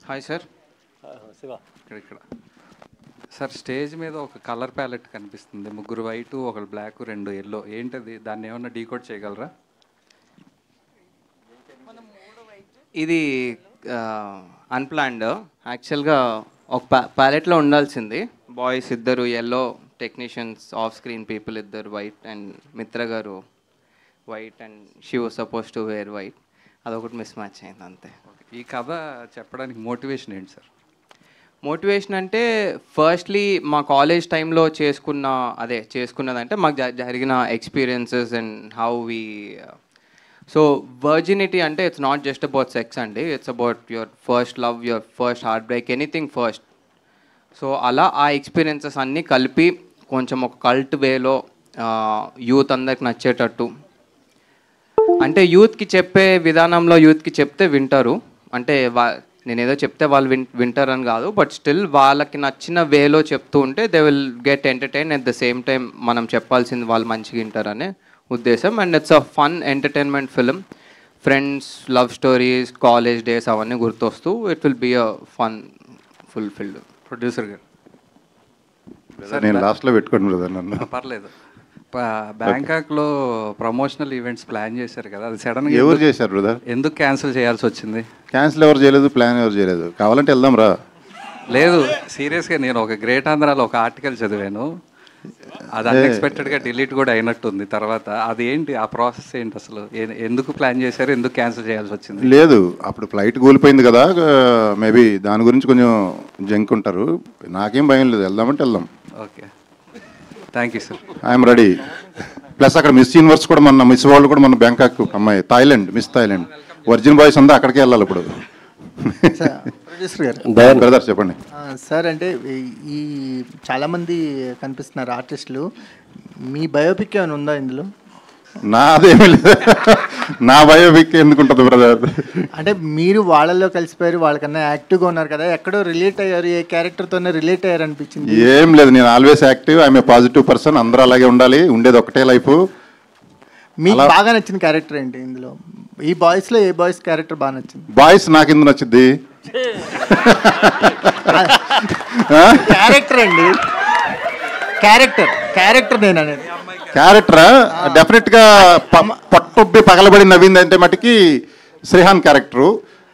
Hi sir. Shiva ఇక్కడ sir stage మీద ఒక కలర్ ప్యాలెట్ కనిపిస్తుంది, ముగ్గురు వైట్, ఒకరు బ్లాక్, రెండు ఎల్లో. ఏంటది? దాన్ని ఏమన్నా డీకోడ్ చేయగలరా? ఇది అన్ప్లాన్డ్. యాక్చువల్గా ఒక ప్యాలెట్లో ఉండాల్సింది. బాయ్స్ ఇద్దరు yellow technicians, off screen people ఇద్దరు వైట్, అండ్ మిత్ర గారు white, and she was suppose to wear white. అదొకటి మిస్ మ్యాచ్ అయింది అంతే. ఈ కథ చెప్పడానికి మోటివేషన్ ఏంటి సార్? మోటివేషన్ అంటే ఫస్ట్లీ మా కాలేజ్ టైంలో చేసుకున్నదంటే మాకు జరిగిన experiences and how we saw virginity అంటే it's not just about sex అండి, it's about your first love, your first heart break, anything first. So అలా ఆ ఎక్స్పీరియన్సెస్ అన్నీ కలిపి కొంచెం ఒక కల్ట్ వేలో యూత్ అందరికి నచ్చేటట్టు, అంటే యూత్కి చెప్పే విధానంలో యూత్కి చెప్తే వింటారు. అంటే నేనేదో చెప్తే వాళ్ళు వింటారని కాదు, బట్ స్టిల్ వాళ్ళకి నచ్చిన వేలో చెప్తూ ఉంటే they will get entertain. At the same time మనం చెప్పాల్సింది వాళ్ళు మంచిగా వింటారనే ఉద్దేశం. And it's a fun entertainment film. Friends, love stories, college days అవన్నీ గుర్తొస్తూ it will be a fun fulfilled. Producer గారు నేను లాస్ట్లో పెట్టుకోండి బ్రదర్ నన్ను. పర్లేదు. బ్యాంకాక్లో ప్రమోషనల్ ఈవెంట్స్ ప్లాన్ చేశారు కదా, అది సడన్గా ఎవరు చేశారు బ్రదర్? ఎందుకు క్యాన్సిల్ చేయాల్సి వచ్చింది? క్యాన్సిల్ ఎవరు చేయలేదు, ప్లాన్ ఎవరు చేయలేదు. కావాలంటే వెళ్దాం రా. లేదు, సీరియస్గా నేను ఒక గ్రేట్ ఆంధ్రాలో ఒక ఆర్టికల్ చదివాను, అది అన్ఎక్స్పెక్టెడ్గా డిలీట్ కూడా అయినట్టుంది తర్వాత. అది ఏంటి, ఆ ప్రాసెస్ ఏంటి అసలు? ఎందుకు ప్లాన్ చేశారు, ఎందుకు క్యాన్సిల్ చేయాల్సి వచ్చింది? లేదు, అప్పుడు ఫ్లైట్ కూలిపోయింది కదా, మేబీ దాని గురించి కొంచెం జంక్ ఉంటారు. నాకేం భయం లేదు, వెళ్దామంటే వెళ్దాం. Okay, thank you sir. I'm ready. Plus అక్కడ మిస్ యూనివర్స్ కూడా మన మిస్ వరల్డ్ కూడా మన బ్యాంకాక్ అమ్మాయి, Thailand, miss Thailand, virgin boys అంతా అక్కడికే వెళ్ళాలి ఇప్పుడు. ప్రొడ్యూసర్ గారు బ్రదర్ చెప్పండి సార్. అంటే ఈ చాలామంది కనిపిస్తున్నారు ఆర్టిస్టులు, మీ బయోపిక్ ఏమైనా ఉందా ఇందులో? నాదేమీ లేదు. నా బయోపిక్ ఎందుకుంటుంది బ్రదర్? అంటే మీరు వాళ్ళల్లో కలిసిపోయారు, వాళ్ళకన్నా యాక్టివ్గా ఉన్నారు కదా, ఎక్కడో రిలేట్ అయ్యారు, ఏ క్యారెక్టర్తోనే రిలేట్ అయ్యారు అనిపించింది. ఏం లేదు, నేను always active, I'm a positive person. అందరూ అలాగే ఉండాలి, ఉండేది ఒకటే లైఫ్. మీకు బాగా నచ్చిన క్యారెక్టర్ ఏంటి ఇందులో? ఈ బాయ్స్లో ఏ బాయ్స్ క్యారెక్టర్ బాగా నచ్చింది? బాయ్స్ నాకు ఎందుకు నచ్చింది? క్యారెక్టర్ అండి, క్యారెక్టర్ నేను అనేది. క్యారెక్టరా? డెఫినెట్గా పట్టుబ్బి పగలబడి నవ్వింది అంటే మటుకి శ్రీహాన్ క్యారెక్టరు.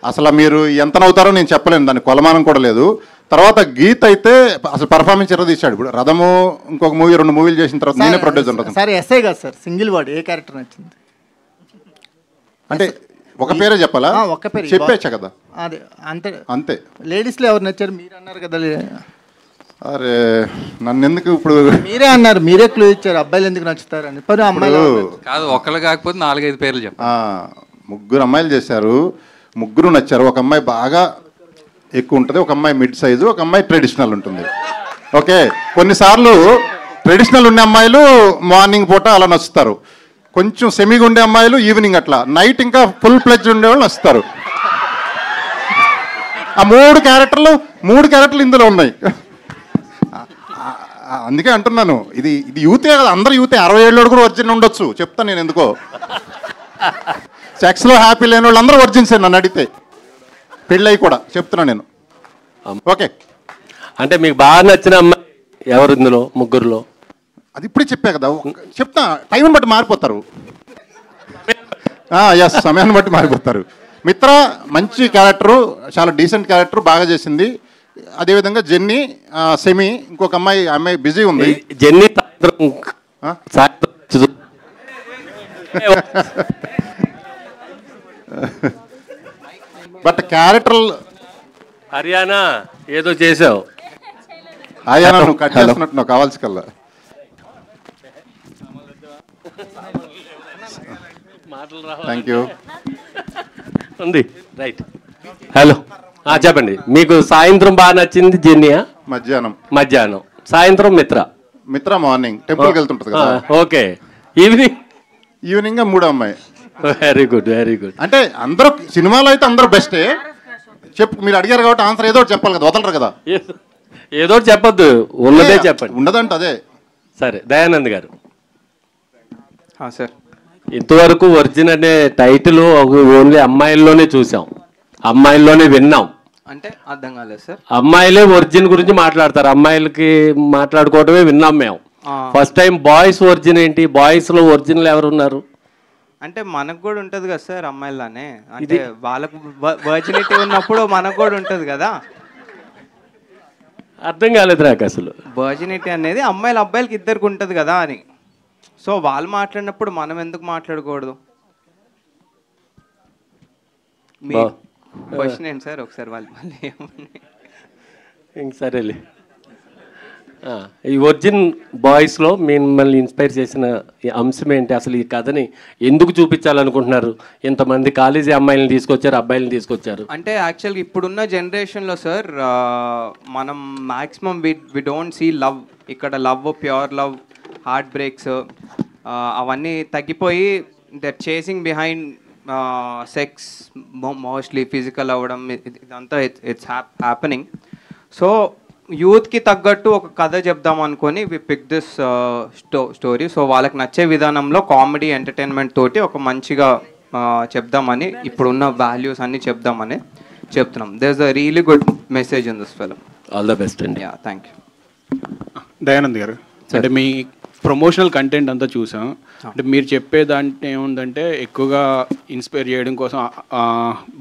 అసలు మీరు ఎంత నవ్వుతారో నేను చెప్పలేను, దాని కొలమానం కూడా లేదు. తర్వాత గీత్ అయితే అసలు పర్ఫార్మెన్స్ ఎర్ర తీశాడు. ఇప్పుడు రథము ఇంకొక మూవీ, 2 మూవీలు చేసిన తర్వాత నేనే ప్రొడ్యూసర్ ఉంటుంది. సార్ ఎస్ఐ కాదు సార్, సింగిల్ వర్డ్, ఏ క్యారెక్టర్ నచ్చింది? అంటే ఒక పేరే చెప్పాలా? ఒక్క పేరు చెప్పేచ్చా కదా, అదే అంతే అంతే. లేడీస్లో ఎవరు నచ్చారు? మీరు అన్నారు కదా. అరే నన్ను ఎందుకు ఇప్పుడు మీరే అన్నారు, మీరే క్లూ ఇచ్చారు అబ్బాయిలు ఎందుకు నచ్చుతారు అని. పరు అమ్మాయిలు కాదు, ఒక్కళ్ళు కాకపోతే 4-5 పేర్లు చెప్పండి. 3 అమ్మాయిలు చేశారు, 3 నచ్చారు. ఒక అమ్మాయి బాగా ఎక్కువ ఉంటుంది, ఒక అమ్మాయి మిడ్ సైజు, ఒక అమ్మాయి ట్రెడిషనల్ ఉంటుంది. ఓకే, కొన్నిసార్లు ట్రెడిషనల్ ఉండే అమ్మాయిలు మార్నింగ్ పూట అలా నచ్చుతారు, కొంచెం సెమీగా ఉండే అమ్మాయిలు ఈవినింగ్, అట్లా నైట్ ఇంకా ఫుల్ ప్లెడ్జ్ ఉండేవాళ్ళు నచ్చుతారు. ఆ 3 క్యారెక్టర్లు ఇందులో ఉన్నాయి. అందుకే అంటున్నాను, ఇది యూతే కదా, అందరు యూతే. 60 ఏళ్ళు కూడా వర్జిన్ ఉండొచ్చు, చెప్తాను నేను ఎందుకో. సెక్స్లో హ్యాపీ లేని వాళ్ళు అందరూ వర్జిన్సే నన్ను అడిగితే, పెళ్ళయి కూడా చెప్తున్నా నేను. ఓకే, అంటే మీకు బాగా నచ్చిన అమ్మాయి ఎవరు ఇందులో 3లో? అది ఇప్పుడే చెప్పా కదా, చెప్తా. టైంని బట్టి మారిపోతారు. ఎస్, సమయాన్ని బట్టి మారిపోతారు. మిత్ర మంచి క్యారెక్టరు, చాలా డీసెంట్ క్యారెక్టర్, బాగా చేసింది. అదేవిధంగా జెన్నీ, సెమీ, ఇంకొక అమ్మాయి బిజీ ఉంది. జెన్నీ బట్ క్యారెక్టర్ హర్యానా ఏదో చేసావు. హర్యానా నువ్వు కట్ చేస్తున్నట్టు నువ్వు కావాల్సి కల్లా. Thank you. ఉంది రైట్. హలో చెప్పండి. మీకు సాయంత్రం బాగా నచ్చింది జెన్నియా? మధ్యాహ్నం. సాయంత్రం మిత్ర మార్నింగ్ టెంపుల్కి వెళ్తుంటుంది కదా. ఓకే. ఈవినింగ్ 3 అమ్మాయి. Very good. అంటే అందరూ సినిమాలో అయితే అందరూ బెస్టే. మీరు అడిగారు కాబట్టి ఆన్సర్ ఏదో చెప్పాలి కదా, వదలరు కదా. ఏదో చెప్పొద్దు, ఉన్నదే చెప్పండి. ఉండదంట అదే. సరే, దయానంద్ గారు. సార్, ఇంతవరకు వర్జిన్ అనే టైటిల్ ఓన్లీ అమ్మాయిల్లోనే చూసాం, అమ్మాయిల్లోనే విన్నాం. అంటే అర్థం కాలేదు సార్. అమ్మాయిలే ఒరిజిన్ గురించి మాట్లాడతారు, అమ్మాయిలకి మాట్లాడుకోవడమే విన్నాం మేము. ఫస్ట్ టైం బాయ్స్ ఒరిజిన్ ఏంటి, బాయ్స్లో ఒరిజినల్ ఎవరు ఉన్నారు? అంటే మనకు కూడా ఉంటుంది కదా సార్ అమ్మాయిలానే, అంటే వాళ్ళకు వర్జినిటీ ఉన్నప్పుడు మనకు కూడా ఉంటుంది కదా. అర్థం కాలేదు నాకు అసలు. వర్జినిటీ అనేది అబ్బాయిలకి ఇద్దరికి ఉంటుంది కదా అని. సో వాళ్ళు మాట్లాడినప్పుడు మనం ఎందుకు మాట్లాడకూడదు? మీ క్వశ్చన్ ఏంటి సార్? ఒకసారి వాళ్ళు మళ్ళీ ఇంక సరేలే. ఈ ఒరిజిన్ బాయ్స్లో మిమ్మల్ని ఇన్స్పైర్ చేసిన అంశం ఏంటి? అసలు ఈ కథని ఎందుకు చూపించాలనుకుంటున్నారు? ఇంతమంది కాలేజీ అమ్మాయిలను తీసుకొచ్చారు, అబ్బాయిలను తీసుకొచ్చారు. అంటే యాక్చువల్గా ఇప్పుడున్న జనరేషన్లో సార్ మనం maximum we don't see love. ఇక్కడ love, pure love, heart breaks అవన్నీ తగ్గిపోయి that chasing behind sex, mostly physical అవ్వడం, ఇదంతా ఇట్స్ హ్యాపెనింగ్. సో యూత్కి తగ్గట్టు ఒక కథ చెప్దాం అనుకొని వి పిక్ దిస్ స్టోరీ. సో వాళ్ళకి నచ్చే విధానంలో కామెడీ, ఎంటర్టైన్మెంట్ తోటి ఒక మంచిగా చెప్దామని, ఇప్పుడున్న వాల్యూస్ అన్నీ చెప్దామని చెప్తున్నాం. There is a really good message in this film. All the best అండి. Yeah, thank you. దయానంద్ గారు, అంటే మీ ప్రమోషనల్ కంటెంట్ అంతా చూసాం. అంటే మీరు చెప్పేదాంట్లో ఏముందంటే ఎక్కువగా ఇన్స్పైర్ చేయడం కోసం,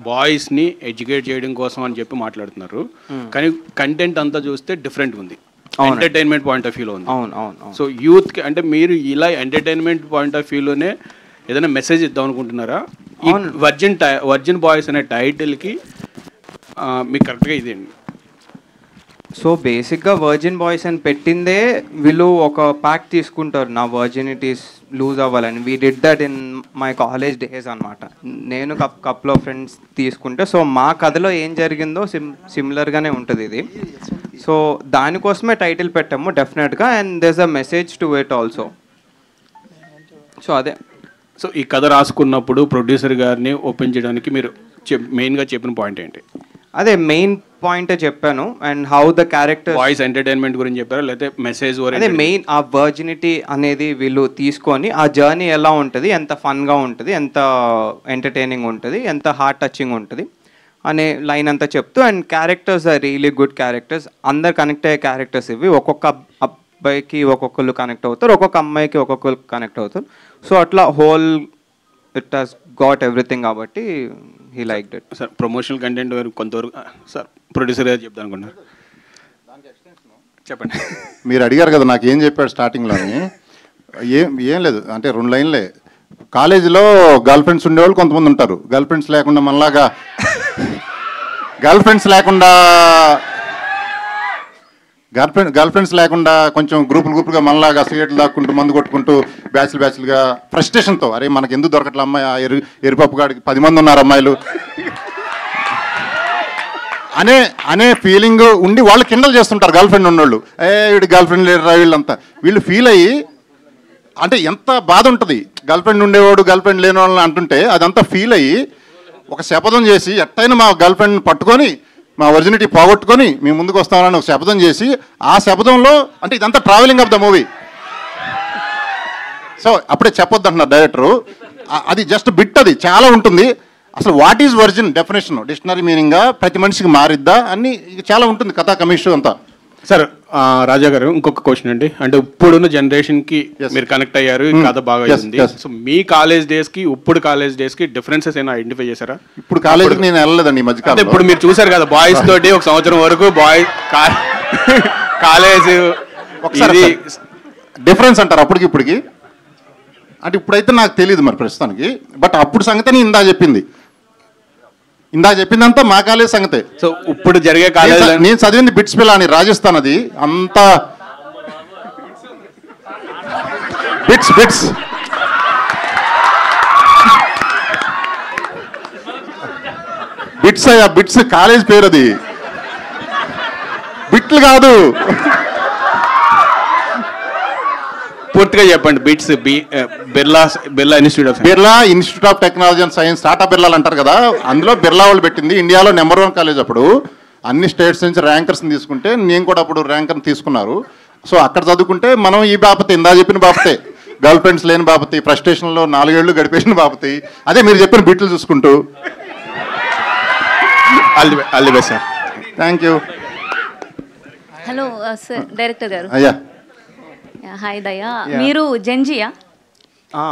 బాయ్స్ని ఎడ్యుకేట్ చేయడం కోసం అని చెప్పి మాట్లాడుతున్నారు. కానీ కంటెంట్ అంతా చూస్తే డిఫరెంట్ ఉంది, ఎంటర్టైన్మెంట్ పాయింట్ ఆఫ్ వ్యూలో ఉంది. అవును అవును. సో యూత్కి అంటే మీరు ఇలా ఎంటర్టైన్మెంట్ పాయింట్ ఆఫ్ వ్యూలోనే ఏదైనా మెసేజ్ ఇద్దాం అనుకుంటున్నారా? ఈ వర్జిన్ బాయ్స్ అనే టైటిల్కి మీకు కరెక్ట్గా ఇదేండి? సో బేసిక్గా వర్జిన్ బాయ్స్ అని పెట్టిందే వీళ్ళు ఒక ప్యాక్ తీసుకుంటారు నా వర్జినిటీస్ లూజ్ అవ్వాలని. We did that in my college days అనమాట. నేను కపుల్ ఆఫ్ ఫ్రెండ్స్ తీసుకుంటే, సో మా కథలో ఏం జరిగిందో సిమిలర్గానే ఉంటుంది ఇది. సో దానికోసమే టైటిల్ పెట్టాము డెఫినెట్గా, and there's a message to it also. So అదే. సో ఈ కథ రాసుకున్నప్పుడు ప్రొడ్యూసర్ గారిని ఓపెన్ చేయడానికి మీరు మెయిన్గా చెప్పిన పాయింట్ ఏంటి? అదే మెయిన్ పాయింటే చెప్పాను. And how the character, voice entertainment గురించి చెప్పారా లేకపోతే మెసేజ్? అదే మెయిన్ ఆ వర్జినిటీ అనేది వీళ్ళు తీసుకొని ఆ జర్నీ ఎలా ఉంటుంది, ఎంత ఫన్గా ఉంటుంది, ఎంత ఎంటర్టైనింగ్ ఉంటుంది, ఎంత హార్ట్ టచింగ్ ఉంటుంది అనే లైన్ అంతా చెప్తూ, and characters are really good characters. అందరు కనెక్ట్ అయ్యే క్యారెక్టర్స్ ఇవి. ఒక్కొక్క అబ్బాయికి ఒక్కొక్కరు కనెక్ట్ అవుతారు, ఒక్కొక్క అమ్మాయికి ఒక్కొక్కరు కనెక్ట్ అవుతారు. సో అట్లా whole it has got everything కాబట్టి he liked it. Sir promotional content కొంతవరకు సార్ ప్రొడ్యూసర్ గారు చెప్తాను అనుకున్నారు, చెప్పండి. మీరు అడిగారు కదా నాకు ఏం చెప్పాడు స్టార్టింగ్లోని. ఏం లేదు, అంటే 2 లైన్లే. కాలేజీలో గర్ల్ ఫ్రెండ్స్ ఉండేవాళ్ళు కొంతమంది ఉంటారు, గర్ల్ ఫ్రెండ్స్ లేకుండా మనలాగా గర్ల్ ఫ్రెండ్స్ లేకుండా కొంచెం గ్రూపులుగా మనలాగా సిగరెట్లు దాక్కుంటూ మందు కొట్టుకుంటూ బ్యాచ్లుగా ఫ్రస్ట్రేషన్తో, అరే మనకి ఎందుకు దొరకట్లే అమ్మాయి, ఆ ఎరుపప్పు గాడికి 10 మంది ఉన్నారు అమ్మాయిలు అనే ఫీలింగ్ ఉండి వాళ్ళు కిండల్ చేస్తుంటారు గర్ల్ ఫ్రెండ్ ఉన్నోళ్ళు. వీడి గర్ల్ ఫ్రెండ్ లేరు వీళ్ళంతా. వీళ్ళు ఫీల్ అయ్యి, అంటే ఎంత బాధ ఉంటుంది గర్ల్ ఫ్రెండ్ ఉండేవాడు గర్ల్ ఫ్రెండ్ లేని వాళ్ళని అంటుంటే, అదంతా ఫీల్ అయ్యి ఒక శపథం చేసి ఎట్టయినా మా గర్ల్ ఫ్రెండ్ పట్టుకొని మా ఒరిజినిటీ పోగొట్టుకొని మేము ముందుకు వస్తామని ఒక శపథం చేసి, ఆ శపథంలో అంటే ఇదంతా travelling of the movie. So అప్పుడే చెప్పొద్దు అంటున్నారు డైరెక్టరు. అది జస్ట్ బిట్, అది చాలా ఉంటుంది. అసలు what is virgin definition, dictionary మీనింగ్గా ప్రతి మనిషికి మారిద్దా అని చాలా ఉంటుంది కథా కమిషన్ అంతా. సార్ రాజా గారు, ఇంకొక క్వశ్చన్ అండి. అంటే ఇప్పుడున్న జనరేషన్కి మీరు కనెక్ట్ అయ్యారు, కథ బాగా అయింది. సో మీ కాలేజ్ డేస్కి ఇప్పుడు కాలేజ్ డేస్కి డిఫరెన్సెస్ ఏమైనా ఐడెంటిఫై చేశారా? ఇప్పుడు కాలేజ్కి నేను వెళ్ళలేదండి ఈ మధ్యకాలం. ఇప్పుడు మీరు చూసారు కదా బాయ్స్ తోటి 1 సంవత్సరం వరకు కాలేజ్ ఒకసారి డిఫరెన్స్ అంటారు అప్పటికి ఇప్పటికి. అంటే ఇప్పుడైతే నాకు తెలియదు మరి ప్రస్తుతానికి, బట్ అప్పుడు సంగతి ఇందా చెప్పిందంతా మా కాలేజ్ సంగతే. సో ఇప్పుడు జరిగే కాలేజ్ నేను చదివింది బిట్స్ పిల్ల అని రాజస్థాన్, అది అంతా బిట్స్ బిట్స్ కాలేజ్ పేరు, అది బిట్లు కాదు. పూర్తిగా చెప్పండి. BITS Birla institute of technology and science, Tata బిర్లాలు అంటారు కదా, అందులో బిర్లా వాళ్ళు పెట్టింది. ఇండియాలో నెంబర్ 1 కాలేజ్ అప్పుడు. అన్ని స్టేట్స్ నుంచి ర్యాంకర్స్ని తీసుకుంటే నేను కూడా అప్పుడు ర్యాంకర్ని తీసుకున్నారు. సో అక్కడ చదువుకుంటే మనం ఈ బాపతే, ఇందా చెప్పిన బాపతే, గర్ల్ ఫ్రెండ్స్ లేని బాపతి, ఫ్రస్ట్రేషన్లో 4 ఏళ్ళు గడిపేసిన బాపతి, అదే మీరు చెప్పిన బిట్లు చూసుకుంటూ. All the best sir. Thank you. Hello sir, director గారు. అయ్యా హాయ్ దయా, మీరు జెన్జియా? ఆ,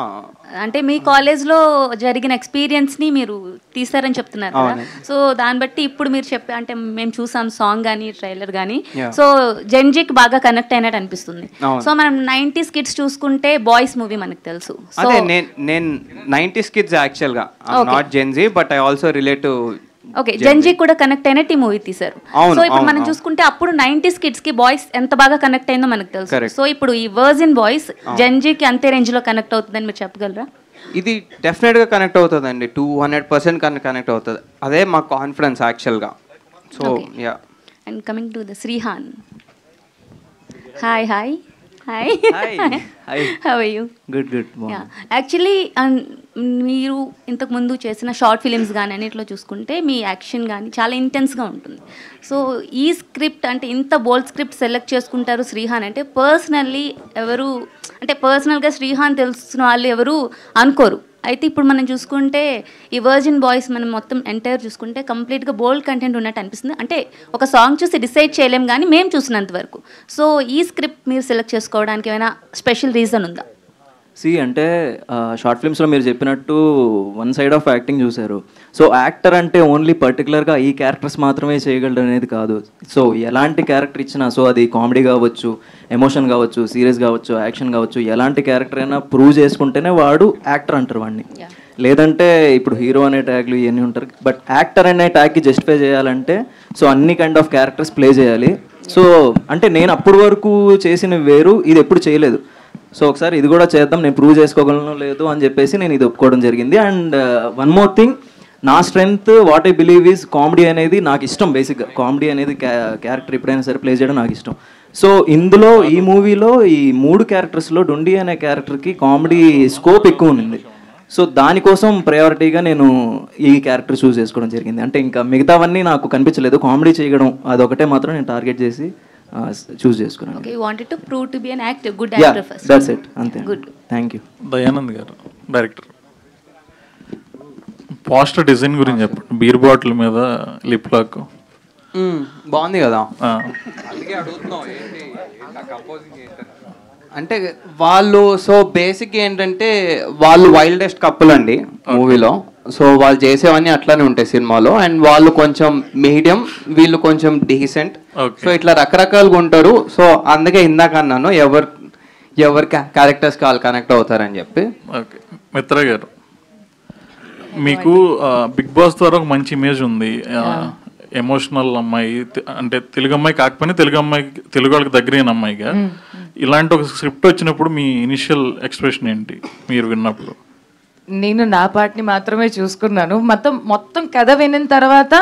అంటే మీ కాలేజ్లో జరిగిన ఎక్స్పీరియన్స్ని మీరు తీస్తారని చెప్తున్నారు కదా, సో దాన్ని బట్టి ఇప్పుడు మీరు చెప్పే అంటే మేము చూసాం సాంగ్ కానీ ట్రైలర్ కానీ, సో జెన్జీకి బాగా కనెక్ట్ అయినట్టు అనిపిస్తుంది. సో మనం 90s కిడ్స్ చూసుకుంటే బాయ్స్ మూవీ మనకు తెలుసు. అదే నేను 90s కిడ్స్ యాక్చువల్గా, not Gen Z, but I also relate to. Okay, Gen Z కూడా కనెక్ట్ అయినట్టు ఈ మూవీ తీశారు. సో ఇప్పుడు మనం చూసుకుంటే అప్పుడు 90s కిడ్స్ కి బాయ్స్ ఎంత బాగా కనెక్ట్ అయిందో మనకు తెలుసు. సో ఇప్పుడు ఈ వర్జిన్ బాయ్స్ జెన్జీకి అంతే రేంజ్ లో కనెక్ట్ అవుతుందని మీరు చెప్పగలరా? ఇది డెఫినెట్గా కనెక్ట్ అవుతుందండి, 200% కనెక్ట్ అవుతుంది. అదే మా కాన్ఫిడెన్స్ యాక్చువల్గా. So yeah. And coming to the Srihan. Hi hi hi Hi. How are you? Good. Actually మీరు ఇంతకుముందు చేసిన షార్ట్ ఫిలిమ్స్ కానీ అన్నిట్లో చూసుకుంటే మీ యాక్షన్ కానీ చాలా ఇంటెన్స్గా ఉంటుంది. సో ఈ స్క్రిప్ట్ అంటే ఇంత బోల్డ్ స్క్రిప్ట్ సెలెక్ట్ చేసుకుంటారు శ్రీహాన్ అంటే పర్సనల్లీ ఎవరు అంటే పర్సనల్గా శ్రీహాన్ తెలిసిన వాళ్ళు ఎవరు అనుకోరు. అయితే ఇప్పుడు మనం చూసుకుంటే ఈ వర్జిన్ బాయ్స్ మనం మొత్తం ఎంటైర్ చూసుకుంటే కంప్లీట్గా బోల్డ్ కంటెంట్ ఉన్నట్టు అనిపిస్తుంది. అంటే ఒక సాంగ్ చూసి డిసైడ్ చేయలేం కానీ మేము చూసినంత వరకు. సో ఈ స్క్రిప్ట్ మీరు సెలెక్ట్ చేసుకోవడానికి ఏమైనా స్పెషల్ రీజన్ ఉందా? అంటే షార్ట్ ఫిల్మ్స్లో మీరు చెప్పినట్టు వన్ సైడ్ ఆఫ్ యాక్టింగ్ చూశారు. సో యాక్టర్ అంటే ఓన్లీ పర్టికులర్గా ఈ క్యారెక్టర్స్ మాత్రమే చేయగలడు అనేది కాదు. సో ఎలాంటి క్యారెక్టర్ ఇచ్చినా, సో అది కామెడీ కావచ్చు, ఎమోషన్ కావచ్చు, సీరియస్ కావచ్చు, యాక్షన్ కావచ్చు, ఎలాంటి క్యారెక్టర్ అయినా ప్రూవ్ చేసుకుంటేనే వాడు యాక్టర్ అంటారు వాడిని. లేదంటే ఇప్పుడు హీరో అనే ట్యాగ్లు ఇవన్నీ ఉంటారు, బట్ యాక్టర్ అనే ట్యాగ్కి జస్టిఫై చేయాలంటే సో అన్ని కైండ్ ఆఫ్ క్యారెక్టర్స్ ప్లే చేయాలి. సో అంటే నేను అప్పటి వరకు చేసిన వేరు, ఇది ఎప్పుడు చేయలేదు. సో ఒకసారి ఇది కూడా చేద్దాం, నేను ప్రూవ్ చేసుకోగలను లేదు అని చెప్పేసి నేను ఇది ఒప్పుకోవడం జరిగింది. అండ్ వన్ మోర్ థింగ్, నా strength what I believe is comedy అనేది నాకు ఇష్టం. బేసిక్గా కామెడీ అనేది క్యారెక్టర్ ఎప్పుడైనా సరే ప్లే చేయడం నాకు ఇష్టం. సో ఇందులో ఈ మూవీలో ఈ 3 క్యారెక్టర్స్లో డొండి అనే క్యారెక్టర్కి కామెడీ స్కోప్ ఎక్కువ ఉంది. సో దానికోసం ప్రయారిటీగా నేను ఈ క్యారెక్టర్ చూస్ చేసుకోవడం జరిగింది. అంటే ఇంకా మిగతావన్నీ నాకు కనిపించలేదు, కామెడీ చేయడం అదొకటే మాత్రం నేను టార్గెట్ చేసి చూస్ చేసుకున్నాను. Okay, you wanted to prove to be an actor, good actor first. That's it, అంతే. గుడ్. Thank you. దయానంద్ గారు, డైరెక్టర్. పోస్టర్ డిజైన్ గురించి చెప్పండి. బీర్ బాటిల్ మీద లిప్ లాక్ బాగుంది కదా. అంటే వాళ్ళు సో బేసిక్ ఏంటంటే వాళ్ళు వైల్డెస్ట్ కప్పుల్ అండి మూవీలో. సో వాళ్ళు చేసేవన్నీ అట్లానే ఉంటాయి సినిమాలో. అండ్ వాళ్ళు కొంచెం మీడియం, వీళ్ళు కొంచెం డీసెంట్. సో ఇట్లా రకరకాలుగా ఉంటారు. సో అందుకే ఇందాక అన్నాను ఎవరి క్యారెక్టర్స్కి వాళ్ళు కనెక్ట్ అవుతారని చెప్పి. ఓకే. మిత్ర గారు, మీకు బిగ్ బాస్ ద్వారా ఒక మంచి ఇమేజ్ ఉంది. ఎమోషనల్ అమ్మాయి, అంటే తెలుగు అమ్మాయి కాకపోయినా తెలుగు వాళ్ళకి దగ్గరైన అమ్మాయిగా. ఇలాంటి ఒక స్క్రిప్ట్ వచ్చినప్పుడు మీ ఇనిషియల్ ఎక్స్ప్రెషన్ ఏంటి మీరు విన్నప్పుడు? నేను నా పార్ట్ని మాత్రమే చూసుకున్నాను. మొత్తం కథ విన్న తర్వాత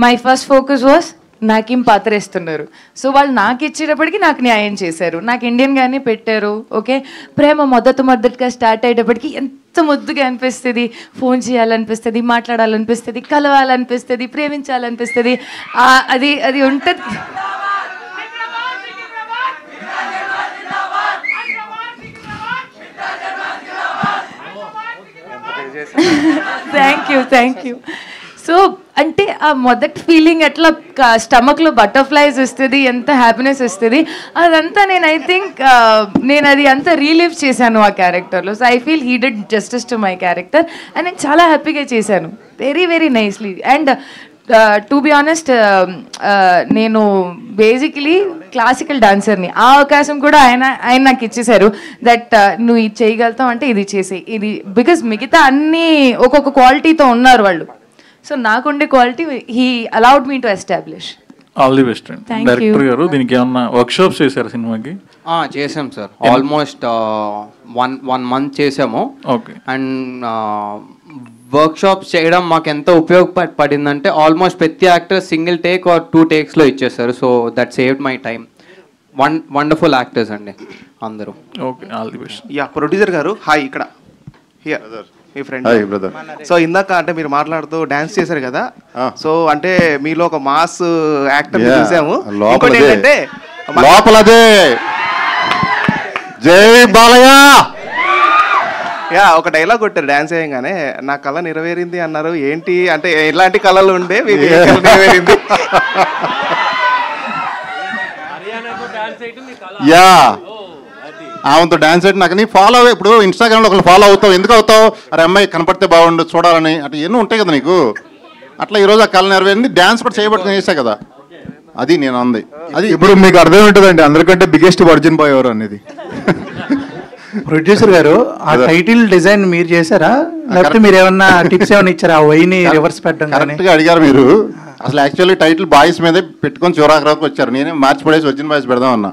మై ఫస్ట్ ఫోకస్ వాస్ నాకేం పాత్ర ఇస్తున్నారు. సో వాళ్ళు నాకు ఇచ్చేటప్పటికి నాకు న్యాయం చేశారు, నాకు ఇండియన్గానే పెట్టారు. ఓకే, ప్రేమ మొదటగా స్టార్ట్ అయ్యేటప్పటికి ఎంత ముద్దుగా అనిపిస్తుంది, ఫోన్ చేయాలనిపిస్తుంది, మాట్లాడాలనిపిస్తుంది, కలవాలనిపిస్తుంది, ప్రేమించాలనిపిస్తుంది. అది ఉంటుంది. Thank you. సో అంటే ఆ మొదటి ఫీలింగ్ ఎట్లా స్టమక్లో బటర్ఫ్లైస్ వస్తుంది, ఎంత హ్యాపీనెస్ వస్తుంది, అదంతా నేను ఐ థింక్ నేను అది అంతా రీలివ్ చేశాను ఆ క్యారెక్టర్లో. So I feel he did justice to my character and నేను చాలా హ్యాపీగా చేశాను, very nicely. And to be honest, నేను బేసికలీ క్లాసికల్ డాన్సర్ని. ఆ అవకాశం కూడా ఆయన నాకు ఇచ్చేశారు. దట్ నువ్వు ఇది చేయగలుగుతావు అంటే ఇది చేసే, ఇది బికాజ్ మిగతా అన్నీ ఒక్కొక్క క్వాలిటీతో ఉన్నారు వాళ్ళు. సో నాకుండే quality he allowed me to establish. All the best అండి. డైరెక్టర్ గారు, దీనికి ఏమన్నా వర్క్షాప్స్ చేశారు సినిమాకి? చేసాం సార్, ఆల్మోస్ట్ 1 month చేసాము. ఓకే. అండ్ వర్క్షాప్స్ చేయడం మాకు ఎంత ఉపయోగపడిందంటే ఆల్మోస్ట్ ప్రతి యాక్టర్ సింగిల్ టేక్ ఆర్ 2 takesలో ఇచ్చేస్తారు. So that saved my time. Wonderful actors అండి అందరూ. Okay, all the best. Yeah, producer గారు హాయ్. ఇక్కడ మీ ఫ్రెండ్. Hi brother. సో ఇందాక అంటే మీరు మాట్లాడుతూ డాన్స్ చేశారు కదా, సో అంటే మీలో ఒక మాస్ యాక్టర్ చూసాము. ఇంకోటి ఏంటంటే లోపలదే జై బాలయ్య ఒక డైలాగ్ కొట్టారు డాన్స్ చేయగానే, నా కళ నెరవేరింది అన్నారు. ఏంటి అంటే ఎలాంటి కళలు ఉండే మీకు ఏ కళ నెరవేరింది? యా ఆమెతో డాన్స్ అయితే నాకు నీ ఫాలో ఇప్పుడు ఇన్స్టాగ్రామ్లో ఒకళ్ళు ఫాలో అవుతావు, ఎందుకు అవుతావు? అరే అమ్మాయి కనపడితే బాగుండు చూడాలని, అట్లా ఎన్నో ఉంటాయి కదా నీకు. అట్లా ఈరోజు ఆ కళ నెరవేరింది, డాన్స్ కూడా చేయబట్టి చేసా కదా, అది నేను అంది. అది ఇప్పుడు మీకు అర్థం ఉంటుందండి అందరికంటే బిగ్గెస్ట్ వర్జిన్ బాయ్ ఎవరు అనేది. ప్రొడ్యూసర్ గారు ఆ టైటిల్ డిజైన్ మీరు చేశారా, లేకపోతే మీరు ఏమన్నా టిప్స్ ఏమైనా ఇచ్చారా? ఆ వైని రివర్స్ పెట్టడం కరెక్ట్గా అడిగారు మీరు. అసలు యాక్చువల్లీ టైటిల్ బాయ్స్ మీదే పెట్టుకొని చివరాకు వచ్చారు. నేనే మార్చి పడేసి వర్జిన్ బాయ్స్ పెడదాం అన్నా.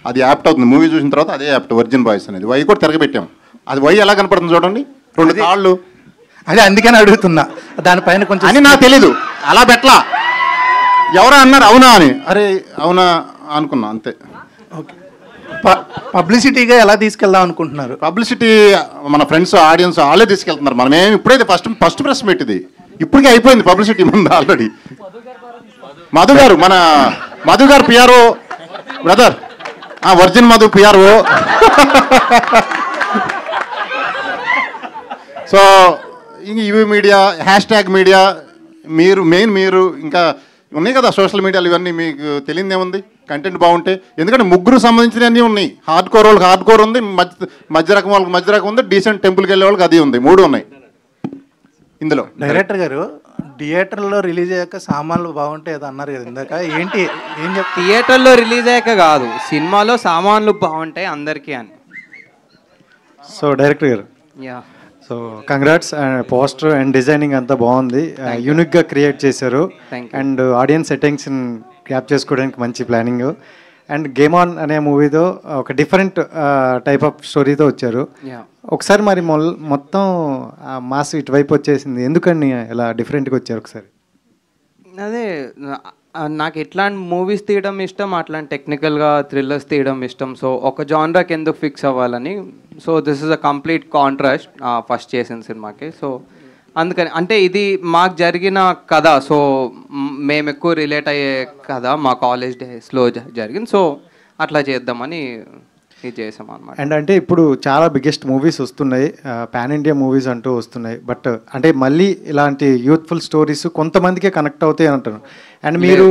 అది యాప్ట్ అవుతుంది, మూవీ చూసిన తర్వాత అదే యాప్ట్ వర్జిన్ బాయ్స్ అనేది. వై కూడా తిరగబెట్టాం. అది వై ఎలా కనపడుతుంది చూడండి, 2 కాళ్ళు. అదే అందుకని అడుగుతున్నా, దానిపైన కొంచెం అని నాకు తెలీదు, అలా పెట్టలా. ఎవరో అన్నారు అవునా అని, అరే అవునా అనుకున్నా అంతే. ఓకే, పబ్లిసిటీగా ఎలా తీసుకెళ్దాం అనుకుంటున్నారు? పబ్లిసిటీ మన ఫ్రెండ్స్ ఆడియన్స్ వాళ్ళే తీసుకెళ్తున్నారు. మనమేం ఇప్పుడైతే ఫస్ట్ ప్రెస్ మీట్ ఇది, ఇప్పటికే అయిపోయింది పబ్లిసిటీ ముందు ఆల్రెడీ. మన మధు గారు PRO brother, virgin Madhu PRO. So ఇవి మీడియా, హ్యాష్ మీడియా, మీరు ఇంకా ఉన్నాయి కదా సోషల్ మీడియాలు, ఇవన్నీ మీకు తెలియదు ఏముంది, కంటెంట్ బాగుంటే. ఎందుకంటే ముగ్గురు సంబంధించినవన్నీ ఉన్నాయి. హార్డ్ కోర్ వాళ్ళకి హార్డ్ కోర్ ఉంది, మధ్య రకం వాళ్ళకి మధ్య రకం ఉంది, డీసెంట్ టెంపుల్కి వెళ్ళే వాళ్ళకి అది ఉంది. 3 ఉన్నాయి ఇందులో. డైరెక్టర్ గారు థియేటర్లో రిలీజ్ అయ్యాక సామాన్లు బాగుంటాయి అది అన్నారు కదా ఇందాక, ఏంటి ఏం చెప్తారు? థియేటర్లో రిలీజ్ అయ్యాక కాదు, సినిమాలో సామాన్లు బాగుంటాయి అందరికీ అని. సో డైరెక్టర్ గారు, yeah, so congrats. Poster and designing అంతా బాగుంది, యూనిక్గా క్రియేట్ చేశారు. అండ్ ఆడియన్స్ అటెన్షన్ క్యాప్ చేసుకోవడానికి మంచి ప్లానింగ్. అండ్ గేమ్ ఆన్ అనే మూవీతో ఒక డిఫరెంట్ టైప్ ఆఫ్ స్టోరీతో వచ్చారు. ఒకసారి మరి మొత్తం మాస్ ఇటువైపు వచ్చేసింది, ఎందుకని ఇలా డిఫరెంట్గా వచ్చారు? ఒకసారి అదే నాకు ఎట్లాంటి మూవీస్ తీయడం ఇష్టం, అట్లాంటి టెక్నికల్గా థ్రిల్లర్స్ తీయడం ఇష్టం. సో ఒక జానరాకి ఎందుకు ఫిక్స్ అవ్వాలని. So this is a complete contrast first చేసిన సినిమాకి. సో అందుకని అంటే ఇది మాకు జరిగిన కథ, సో మేము ఎక్కువ రిలేట్ అయ్యే కథ మా కాలేజ్ డేస్లో జరిగింది. సో అట్లా చేద్దామని ఇది చేసాం అనమాట. అండ్ అంటే ఇప్పుడు చాలా బిగ్గెస్ట్ మూవీస్ వస్తున్నాయి, పాన్ ఇండియా మూవీస్ అంటూ వస్తున్నాయి. బట్ అంటే మళ్ళీ ఇలాంటి యూత్ఫుల్ స్టోరీస్ కొంతమందికే కనెక్ట్ అవుతాయి అంటారు. అండ్ మీరు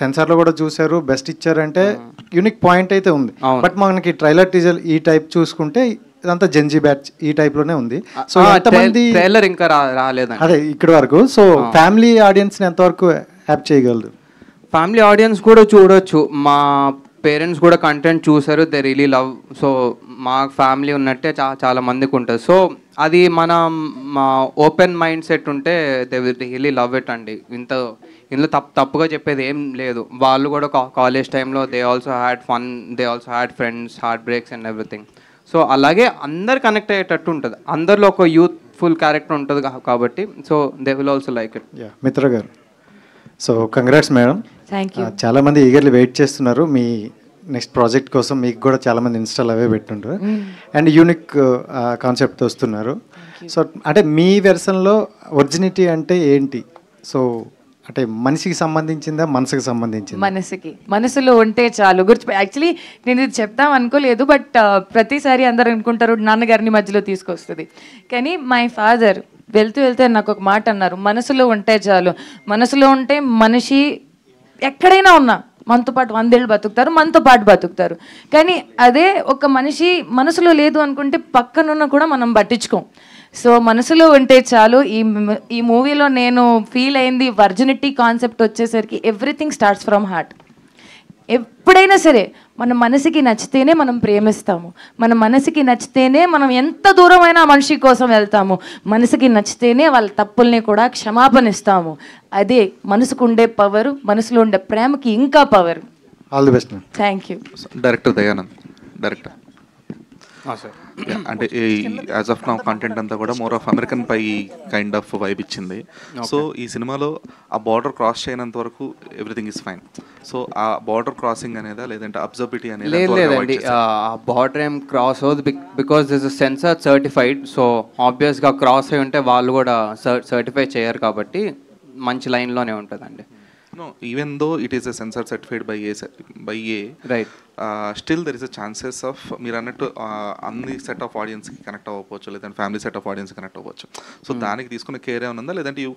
సెన్సార్లో కూడా చూసారు, బెస్ట్ ఇచ్చారంటే యూనిక్ పాయింట్ అయితే ఉంది. బట్ మనకి ట్రైలర్ టీజర్ ఈ టైప్ చూసుకుంటే ఇదంతా జెన్జీ బ్యాచ్ ఈ టైప్ లోనే ఉంది. సో ఎంతమంది ట్రైలర్ ఇంకా రాలేదు అదే ఇక్కడి వరకు. సో ఫ్యామిలీ ఆడియన్స్ ని ఎంతవరకు యాప్ చేయగలదు? ఫ్యామిలీ ఆడియన్స్ కూడా చూడొచ్చు. మా పేరెంట్స్ కూడా కంటెంట్ చూసారు, దే రియలీ లవ్. సో మా ఫ్యామిలీ ఉన్నట్టే చాలా మందికి ఉంటుంది. సో అది మా ఓపెన్ మైండ్ సెట్ ఉంటే దే రియలీ లవ్ ఇట్ అండి. ఇందులో తప్పుగా చెప్పేది ఏం లేదు. వాళ్ళు కూడా కాలేజ్ టైంలో they also had fun, they also had friends, heartbreaks and everything. So అలాగే అందరు కనెక్ట్ అయ్యేటట్టు ఉంటుంది, అందరిలో ఒక యూత్ఫుల్ క్యారెక్టర్ ఉంటుంది కాబట్టి. So they will also like it. మిత్ర గారు, so congrats madam. Thank you. చాలా మంది ఈగర్లీ వెయిట్ చేస్తున్నారు మీ నెక్స్ట్ ప్రాజెక్ట్ కోసం. మీకు కూడా చాలా మంది ఇన్స్టాల్ అవే పెట్టుంటారు అండ్ యూనిక్ కాన్సెప్ట్ వస్తున్నారు. సో అంటే మీ వెర్షన్లో ఒరిజినిటీ అంటే ఏంటి? సో అంటే మనిషికి సంబంధించిందా, మనసుకి సంబంధించింది? మనసులో ఉంటే చాలు. యాక్చువల్లీ నేను ఇది చెప్తాం అనుకోలేదు, బట్ ప్రతిసారి అందరు అనుకుంటారు నాన్నగారిని మధ్యలో తీసుకొస్తుంది. కానీ మై ఫాదర్ వెళ్తూ నాకు ఒక మాట అన్నారు, మనసులో ఉంటే చాలు. మనసులో ఉంటే మనిషి ఎక్కడైనా ఉన్నా మనతో పాటు 100 ఏళ్ళు బతుకుతారు, మనతో పాటు బతుకుతారు. కానీ అదే ఒక మనిషి మనసులో లేదు అనుకుంటే పక్కనున్న కూడా మనం పట్టించుకోం. సో మనసులో ఉంటే చాలు. ఈ మూవీలో నేను ఫీల్ అయింది వర్జినిటీ కాన్సెప్ట్ వచ్చేసరికి ఎవ్రీథింగ్ స్టార్ట్స్ ఫ్రమ్ హార్ట్. ఎప్పుడైనా సరే మన మనసుకి నచ్చితేనే మనం ప్రేమిస్తాము, మన మనసుకి నచ్చితేనే మనం ఎంత దూరమైనా మనిషి కోసం వెళ్తాము, మనసుకి నచ్చితేనే వాళ్ళ తప్పుల్ని కూడా క్షమాపణ ఇస్తాము. అదే మనసుకు ఉండే పవర్, మనసులో ఉండే ప్రేమకి ఇంకా power. All the best. Thank you. Director Dayanand. Director అంటే యాజ్ ఆఫ్ నౌ కంటెంట్ అంతా కూడా more of American pie kind of vibe ఇచ్చింది. సో ఈ సినిమాలో ఆ బార్డర్ క్రాస్ చేయనంత వరకు ఎవ్రీథింగ్ ఇస్ ఫైన్. సో ఆ బార్డర్ క్రాసింగ్ అనేదా లేదంటే అబ్జర్బిటీ అనేది? లేదండి, బార్డర్ ఏం క్రాస్ అవుతుంది because this is censor certified. So ఆబ్వియస్గా క్రాస్ అయి ఉంటే వాళ్ళు కూడా సర్టిఫై చేయరు కాబట్టి మంచి లైన్లోనే ఉంటుందండి. No, even though it is a sensor certified by A, right. Still there is a chances of మీరు అన్నట్టు అన్ని సెట్ ఆఫ్ ఆడియన్స్కి కనెక్ట్ అవ్వవచ్చు, లేదంటే ఫ్యామిలీ సెట్ ఆఫ్ ఆడియన్స్కి కనెక్ట్ అవ్వచ్చు. సో దానికి తీసుకున్న కేర్ ఏమైనా ఉందా, లేదంటే you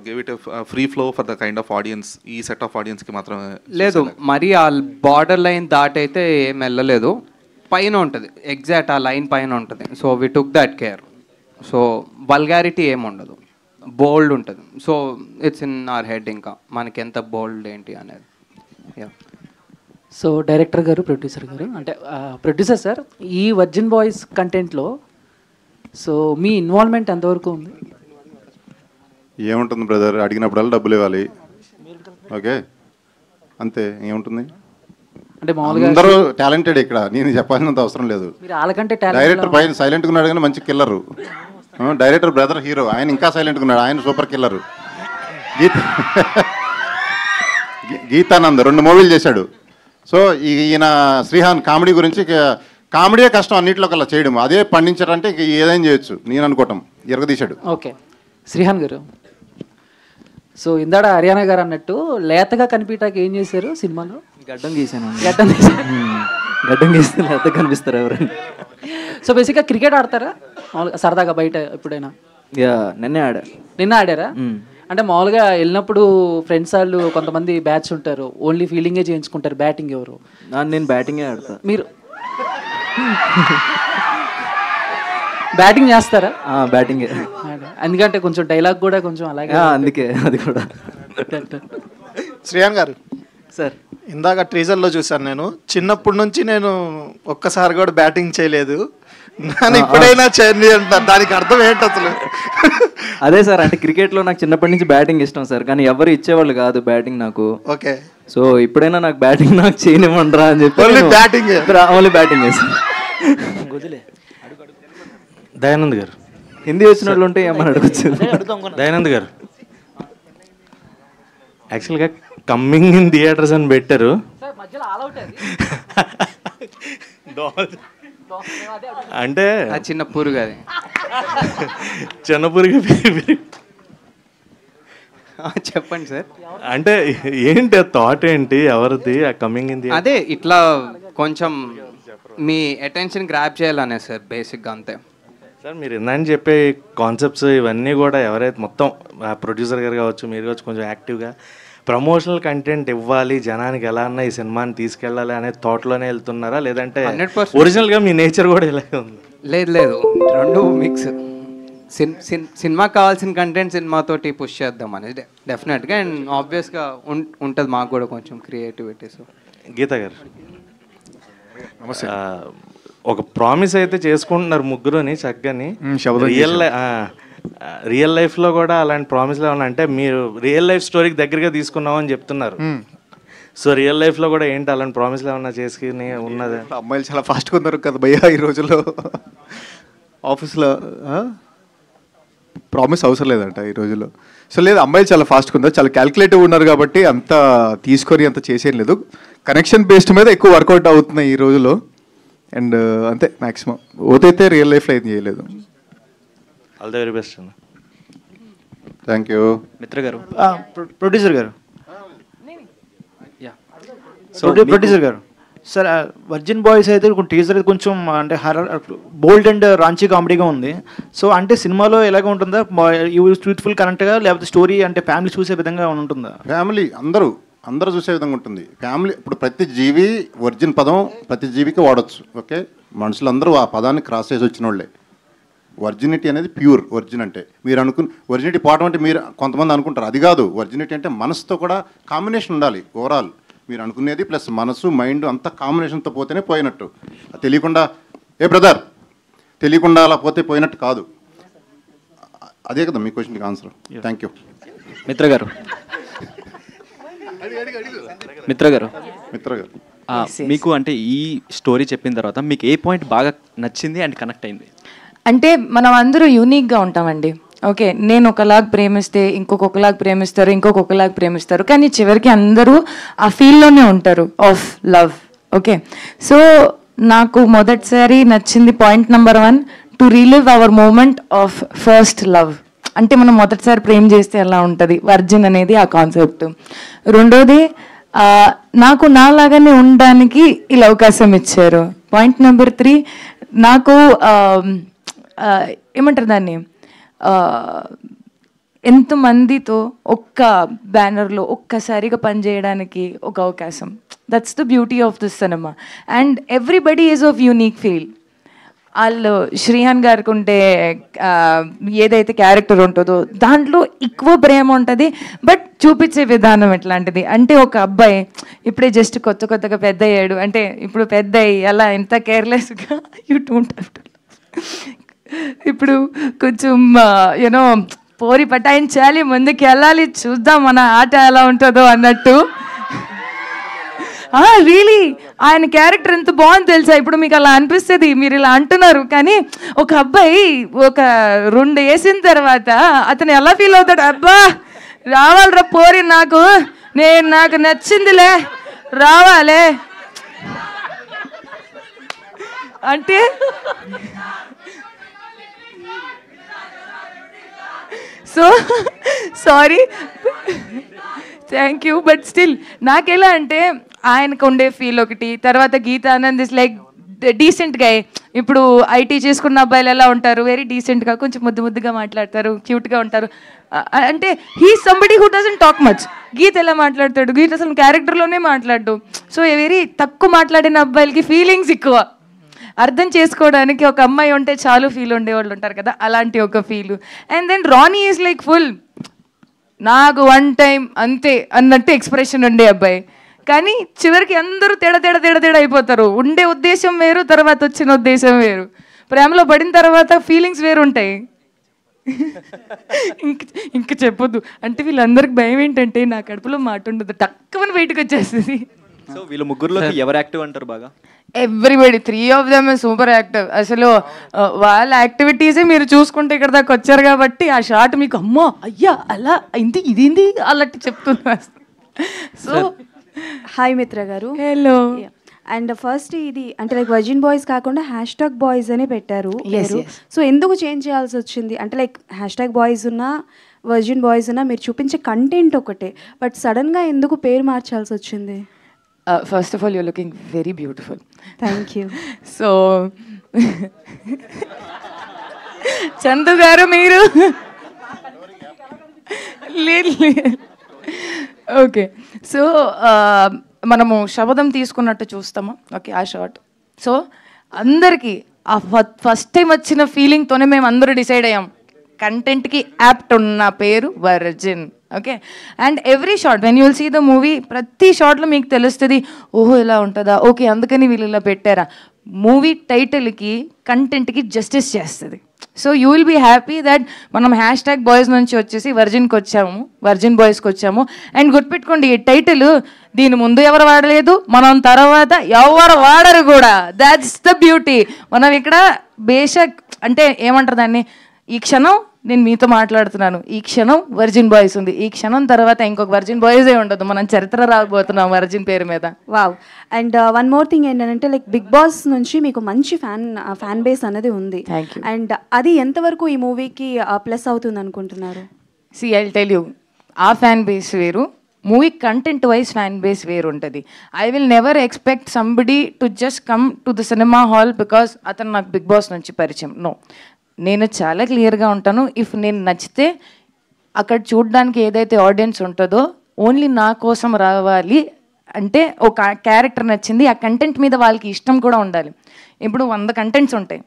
give it free flow for the kind of audience, ఈ సెట్ ఆఫ్ ఆడియన్స్కి మాత్రమే? లేదు, మరి ఆ బార్డర్ లైన్ దాటైతే ఏం వెళ్ళలేదు. పైన ఉంటుంది, ఎగ్జాక్ట్ ఆ లైన్ పైన ఉంటుంది. So we took that care. So vulgarity ఏమి ఉండదు, బోల్డ్ ఉంటుంది. So it's in our head, ఇంకా మనకి ఎంత బోల్డ్ ఏంటి అనేది. సో డైరెక్టర్ గారు, ప్రొడ్యూసర్ గారు, అంటే ప్రొడ్యూసర్ సార్, ఈ వర్జిన్ బాయ్స్ కంటెంట్లో సో మీ ఇన్వాల్వ్మెంట్ ఎంతవరకు ఉంది? ఏముంటుంది బ్రదర్, అడిగినప్పుడల్లా డబ్బులు ఇవ్వాలి, ఓకే అంతే. ఏముంటుంది, అంటే మామూలుగా అందరూ టాలెంటెడ్ ఇక్కడ, నేను చెప్పాల్సినంత అవసరం లేదు. మీరు వాళ్ళకంటే డైరెక్టర్ పైన సైలెంట్గా ఉన్నాడు కానీ మంచి కిల్లరు. డైరెక్టర్ బ్రదర్ హీరో, ఆయన ఇంకా సైలెంట్గా ఉన్నాడు, ఆయన సూపర్ కిల్లరు. గీతానంద్ 2 మూవీలు చేశాడు. సో ఈయన శ్రీహాన్ కామెడీ గురించి, కామెడీయే కష్టం అన్నింటిలో కల్లా చేయడం, అదే పండించారంటే ఏదైనా చేయొచ్చు నేను అనుకోవటం. ఎరగదీశాడు. ఓకే శ్రీహాన్ గారు, సో ఇందాడ హర్యానా గారు అన్నట్టు లేతగా కనిపించడానికి ఏం చేశారు సినిమాలో? గడ్డం గీసాను. గడ్డం గడ్డం గీస్తే లేతగా కనిపిస్తారు ఎవరైనా. సో బేసిక్గా క్రికెట్ ఆడతారా మామూలుగా సరదాగా బయట ఎప్పుడైనా? నిన్న ఆడారా? అంటే మామూలుగా వెళ్ళినప్పుడు ఫ్రెండ్స్ వాళ్ళు కొంతమంది బ్యాచ్ ఉంటారు, ఓన్లీ ఫీల్డింగే చేయించుకుంటారు, బ్యాటింగ్ ఎవరు? నేను బ్యాటింగే ఆడతా. మీరు బ్యాటింగ్ చేస్తారా? బ్యాటింగే, ఎందుకంటే కొంచెం డైలాగ్ కూడా కొంచెం అలాగే, అందుకే అది కూడా. శ్రీయాన్ గారు సార్, ఇందాక ట్రీజర్లో చూశాను నేను, చిన్నప్పటి నుంచి నేను ఒక్కసారి కూడా బ్యాటింగ్ చేయలేదు, నేను ఇప్పుడైనా చేయండి అంటారు, దానికి అర్థం ఏంటి అసలు? అదే సార్, అంటే క్రికెట్లో నాకు చిన్నప్పటి నుంచి బ్యాటింగ్ ఇష్టం సార్, కానీ ఎవరు ఇచ్చేవాళ్ళు కాదు బ్యాటింగ్ నాకు. ఓకే, సో ఇప్పుడైనా నాకు బ్యాటింగ్ నాకు చేయనివ్వండిరా అని చెప్పి ఓన్లీ బ్యాటింగ్ దయానంద్ గారు, హిందీ వచ్చిన వాళ్ళు ఉంటే ఏమని అడగచ్చు. దయానంద్ గారు, యాక్చువల్గా కమ్మింగ్ ఇన్ థియేటర్స్ అని పెట్టారు. అంటే చిన్న పురుగు, అది చిన్న పురుగు. చెప్పండి సార్, అంటే ఏంటి థాట్ ఏంటి, ఎవరిది ఆ కమింగ్ ఇన్ థియేటర్? అదే ఇట్లా కొంచెం మీ అటెన్షన్ గ్రాప్ చేయాలనే సార్, బేసిక్గా అంతే సార్. మీరు ఇందాక చెప్పే కాన్సెప్ట్స్ ఇవన్నీ కూడా ఎవరైతే మొత్తం ప్రొడ్యూసర్ గారు కావచ్చు, మీరు కావచ్చు, కొంచెం యాక్టివ్గా ప్రమోషనల్ కంటెంట్ ఇవ్వాలి, జనానికి ఎలా అన్నా ఈ సినిమాని తీసుకెళ్ళాలి అనే థాట్లోనే వెళ్తున్నారా, లేదంటే ఒరిజినల్గా మీ నేచర్ కూడా ఇలాగే ఉంది? లేదు, రెండు మిక్స్. సినిమాకి కావాల్సిన కంటెంట్ సినిమాతోటి పుష్ చేద్దాం అనేది డెఫినెట్గా, అండ్ ఆబ్వియస్గా ఉంటుంది మాకు కూడా కొంచెం క్రియేటివిటీ. సో గీత గారు, ఒక ప్రామిస్ అయితే చేసుకుంటున్నారు ముగ్గురుని చక్కని, రియల్ లైఫ్లో కూడా అలాంటి ప్రామిస్లు ఏమన్నా, అంటే మీరు రియల్ లైఫ్ స్టోరీకి దగ్గరగా తీసుకున్నామని చెప్తున్నారు. సో రియల్ లైఫ్లో కూడా ఏంటి అలాంటి ప్రామిస్లు ఏమన్నా చేసుకుని ఉన్నది? అమ్మాయిలు చాలా ఫాస్ట్గా ఉన్నారు కదా భయ్యా ఈ రోజుల్లో, ఆఫీస్లో ప్రామిస్ అవసరం లేదంట ఈ రోజుల్లో. సో లేదు, అమ్మాయిలు చాలా ఫాస్ట్గా ఉన్నారు, చాలా క్యాల్కులేటివ్ ఉన్నారు కాబట్టి అంత తీసుకొని అంత చేసేం లేదు, కనెక్షన్ బేస్డ్ మీద ఎక్కువ వర్కౌట్ అవుతున్నాయి ఈ రోజుల్లో. అండ్ అంతే మ్యాక్సిమం, ఓతైతే రియల్ లైఫ్లో ఏం చేయలేదు. ఆల్ ది వెరీ బెస్ట్ అన్న. Thank you. మిత్ర గారు, ప్రొడ్యూసర్ గారు, ప్రొడ్యూసర్ గారు సార్, వర్జిన్ బాయ్స్ అయితే టీజర్ కొంచెం అంటే హర్రర్, బోల్డ్ అండ్ రాంచీ కామెడీగా ఉంది. సో అంటే సినిమాలో ఎలాగ ఉంటుందా, ట్రూత్ఫుల్ కరెక్ట్గా, లేకపోతే స్టోరీ అంటే ఫ్యామిలీ చూసే విధంగా ఉంటుందా? ఫ్యామిలీ అందరూ చూసే విధంగా ఉంటుంది. ఫ్యామిలీ, ఇప్పుడు ప్రతి జీవి వర్జిన్ పదం ప్రతి జీవికి వాడచ్చు, ఓకే. మనుషులందరూ ఆ పదాన్ని క్రాస్ చేసి వచ్చిన వాళ్ళే. వర్జినిటీ అనేది ప్యూర్ వర్జిన్ అంటే, మీరు వర్జినిటీ పోవడం అంటే మీరు కొంతమంది అనుకుంటారు, అది కాదు. వర్జినిటీ అంటే మనసుతో కూడా కాంబినేషన్ ఉండాలి. ఓవరాల్ మీరు అనుకునేది ప్లస్ మనసు మైండ్ అంతా కాంబినేషన్తో పోతేనే పోయినట్టు. తెలియకుండా బ్రదర్ తెలియకుండా అలా పోతే పోయినట్టు కాదు. అదే కదా మీ క్వశ్చన్కి ఆన్సర్. Thank you. మిత్ర గారు, మీకు అంటే ఈ స్టోరీ చెప్పిన తర్వాత మీకు ఏ పాయింట్ బాగా నచ్చింది అండ్ కనెక్ట్ అయింది? అంటే మనం అందరూ యూనిక్గా ఉంటామండి. ఓకే, నేను ఒకలాగా ప్రేమిస్తే ఇంకొకలాగా ప్రేమిస్తారు, ఇంకొకలాగా ప్రేమిస్తారు, కానీ చివరికి అందరూ ఆ ఫీల్డ్లోనే ఉంటారు ఆఫ్ లవ్. ఓకే, సో నాకు మొదటిసారి నచ్చింది point number 1, to relive our moment of first love. అంటే మనం మొదటిసారి ప్రేమ చేస్తే ఎలా ఉంటుంది, వర్జిన్ అనేది ఆ కాన్సెప్ట్. రెండోది నాకు నాలాగానే ఉండడానికి ఇలా అవకాశం ఇచ్చారు. పాయింట్ నెంబర్ 3, నాకు ఏమంటారు దాన్ని, ఎంతమందితో ఒక్క బ్యానర్లో ఒక్కసారిగా పనిచేయడానికి ఒక అవకాశం. That's the beauty of this cinema. And everybody is of unique feel. వాళ్ళు శ్రీహాన్ గారికి ఉంటే ఏదైతే క్యారెక్టర్ ఉంటుందో దాంట్లో ఎక్కువ ప్రేమ ఉంటుంది, బట్ చూపించే విధానం ఎట్లాంటిది అంటే, ఒక అబ్బాయి ఇప్పుడే జస్ట్ కొత్తగా పెద్ద అయ్యాడు అంటే, ఇప్పుడు పెద్ద అయ్యి అలా ఎంత కేర్లెస్గా యూ డోంట్ హ్యావ్ టు, ఇప్పుడు కొంచెం యూనో పోరి పటాయించాలి, ముందుకు వెళ్ళాలి, చూద్దాం మన ఆట ఎలా ఉంటుందో అన్నట్టు. రియలీ ఆయన క్యారెక్టర్ ఎంత బాగుంది తెలుసా. ఇప్పుడు మీకు అలా అనిపిస్తుంది, మీరు ఇలా అంటున్నారు, కానీ ఒక అబ్బాయి ఒక 2 వేసిన తర్వాత అతను ఎలా ఫీల్ అవుతాడు, అబ్బా రావాలిరా పోరి, నాకు నచ్చిందిలే రావాలే అంటే. So sorry, thank you. But still నాకెలా అంటే, ఆయనకు ఉండే ఫీల్ ఒకటి, తర్వాత గీతా ఆనంద్ ఇస్ లైక్ డీసెంట్గా. ఇప్పుడు ఐటీ చేసుకున్న అబ్బాయిలు ఎలా ఉంటారు, వెరీ డీసెంట్గా, కొంచెం ముద్దుగా మాట్లాడతారు, క్యూట్గా ఉంటారు. అంటే he somebody who doesn't talk much. Geetha ఎలా మాట్లాడతాడు, గీత అసలు క్యారెక్టర్లోనే మాట్లాడు. సో వెరీ తక్కువ మాట్లాడిన అబ్బాయిలకి ఫీలింగ్స్ ఎక్కువ, అర్థం చేసుకోవడానికి ఒక అమ్మాయి ఉంటే చాలు ఫీల్ ఉండేవాళ్ళు ఉంటారు కదా, అలాంటి ఒక feel. And then Rani is like full నాకు 1 టైం అంతే అన్నట్టు ఎక్స్ప్రెషన్ ఉండే అబ్బాయి, కానీ చివరికి అందరూ తేడా అయిపోతారు. ఉండే ఉద్దేశం వేరు, తర్వాత వచ్చిన ఉద్దేశం వేరు. ప్రేమలో పడిన తర్వాత ఫీలింగ్స్ వేరు ఉంటాయి. ఇంక చెప్పొద్దు అంటే, వీళ్ళందరికి భయం ఏంటంటే నా కడుపులో మాట ఉండదు, టక్కుమని బయటకు వచ్చేస్తుంది. సో వీళ్ళు ముగ్గురులోకి ఎవరు యాక్టివ్ అంటారు బాగా? Everybody, 3 of them super active. అసలు వాళ్ళ యాక్టివిటీసే మీరు చూసుకుంటే ఇక్కడ దాకా వచ్చారు కాబట్టి ఆ షాట్ మీకు అమ్మో అయ్యా అలా అయింది ఇదేంది అలాంటి చెప్తున్నా. సో హాయ్ మిత్ర గారు. హలో. అండ్ ఫస్ట్ ఇది అంటే లైక్ వర్జిన్ బాయ్స్ కాకుండా #బాయ్స్ అని పెట్టారు. Yes. సో ఎందుకు చేంజ్ చేయాల్సి వచ్చింది అంటే, లైక్ #బాయ్స్ ఉన్నా వర్జిన్ బాయ్స్ ఉన్నా మీరు చూపించే కంటెంట్ ఒకటే, బట్ సడన్గా ఎందుకు పేరు మార్చాల్సి వచ్చింది? First of all your looking very beautiful. Thank you. So Chandu గారు మీరు ఓకే. సో మనము శబదం తీసుకున్నట్టు చూస్తాము, ఓకే ఆ షార్ట్. సో అందరికీ ఆ ఫస్ట్ టైం వచ్చిన ఫీలింగ్తోనే మేము అందరూ డిసైడ్ అయ్యాం, కంటెంట్కి యాప్ట్ ఉన్న పేరు virgin. Okay. And every shot when you will see the movie, ప్రతి షార్ట్లో మీకు తెలుస్తుంది ఓహో ఇలా ఉంటుందా, ఓకే అందుకని వీళ్ళు ఇలా పెట్టారా. మూవీ టైటిల్కి కంటెంట్కి జస్టిస్ చేస్తుంది. So you will be happy that మనం #బాయ్స్ నుంచి వచ్చేసి వర్జిన్కి వచ్చాము, వర్జిన్ బాయ్స్కి వచ్చాము. అండ్ గుర్తుపెట్టుకోండి, ఈ టైటిల్ దీని ముందు ఎవరు వాడలేదు, మనం తర్వాత ఎవరు వాడరు కూడా. That's the beauty. మనం ఇక్కడ బేషక్ అంటే ఏమంటారు దాన్ని, ఈ క్షణం నేను మీతో మాట్లాడుతున్నాను, ఈ క్షణం వర్జిన్ బాయ్స్ ఉంది, ఈ క్షణం తర్వాత ఇంకొక వర్జిన్ బాయ్సే ఉండదు, మనం చరిత్ర రాకపోతున్నాం వర్జిన్ పేరు మీద. వావ్. అండ్ 1 మోర్ థింగ్ ఏంటంటే, లైక్ బిగ్ బాస్ నుంచి మీకు మంచి ఫ్యాన్ బేస్ అనేది ఉంది. అండ్ అది ఎంతవరకు ఈ మూవీకి ప్లస్ అవుతుంది అనుకుంటున్నారు? See I will tell you, ఆ ఫ్యాన్ బేస్ వేరు, movie content wise fan base వేరు ఉంటుంది. I will never expect somebody to just come to the cinema hall because అతను నాకు బిగ్ బాస్ నుంచి పరిచయం. నో, నేను చాలా క్లియర్గా ఉంటాను. ఇఫ్ నేను నచ్చితే అక్కడ చూడడానికి ఏదైతే ఆడియన్స్ ఉంటుందో ఓన్లీ నా కోసం రావాలి అంటే, ఒక క్యారెక్టర్ నచ్చింది, ఆ కంటెంట్ మీద వాళ్ళకి ఇష్టం కూడా ఉండాలి. ఇప్పుడు 100 కంటెంట్స్ ఉంటాయి,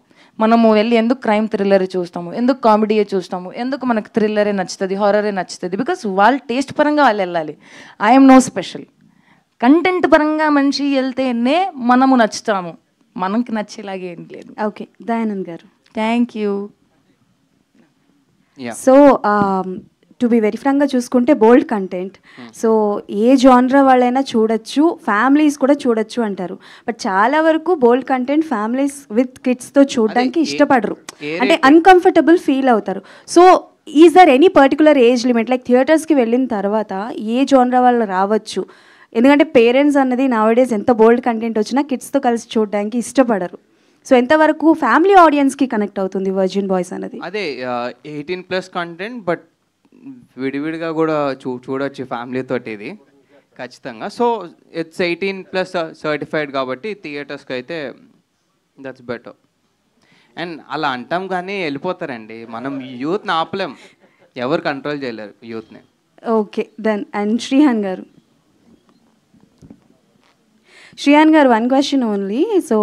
మనము వెళ్ళి ఎందుకు క్రైమ్ థ్రిల్లర్ చూస్తాము, ఎందుకు కామెడీయే చూస్తాము, ఎందుకు మనకు థ్రిల్లరే నచ్చుతుంది, హారరే నచ్చుతుంది, బికాస్ వాళ్ళ టేస్ట్ పరంగా వాళ్ళు వెళ్ళాలి. I'm no special. కంటెంట్ పరంగా మనిషి వెళ్తేనే మనము నచ్చుతాము, మనకి నచ్చేలాగే ఏం లేదు. ఓకే, దయానంద్ గారు. Thank you. So to be very ఫ్రాంక్గా చూసుకుంటే బోల్డ్ కంటెంట్, సో ఏ జానరా వాళ్ళైనా చూడొచ్చు, ఫ్యామిలీస్ కూడా చూడొచ్చు అంటారు. బట్ చాలా వరకు బోల్డ్ కంటెంట్ ఫ్యామిలీస్ విత్ కిడ్స్తో చూడడానికి ఇష్టపడరు, అంటే అన్కంఫర్టబుల్ ఫీల్ అవుతారు. So is there any particular age limit, like థియేటర్స్కి వెళ్ళిన తర్వాత ఏ జానరా వాళ్ళు రావచ్చు? ఎందుకంటే పేరెంట్స్ అన్నది నౌడేస్ ఎంత బోల్డ్ కంటెంట్ వచ్చినా కిడ్స్తో కలిసి చూడడానికి ఇష్టపడరు. సో ఎంతవరకు ఫ్యామిలీ ఆడియన్స్కి కనెక్ట్ అవుతుంది వర్జిన్ బాయ్స్ అనేది? అదే 18+ కంటెంట్, బట్ విడివిడిగా కూడా చూడొచ్చు ఫ్యామిలీ తోటి. ఇది ఖచ్చితంగా. సో ఇట్స్ 18+ సర్టిఫైడ్ కాబట్టి థియేటర్స్కి అయితే దట్స్ బెటర్. అండ్ అలా అంటాం కానీ వెళ్ళిపోతారండి. మనం యూత్ని ఆపలేం, ఎవరు కంట్రోల్ చేయలేరు యూత్ని. Okay then. అండ్ శ్రీహాన్ గారు, శ్రీహాన్ గారు, వన్ క్వశ్చన్ ఓన్లీ. సో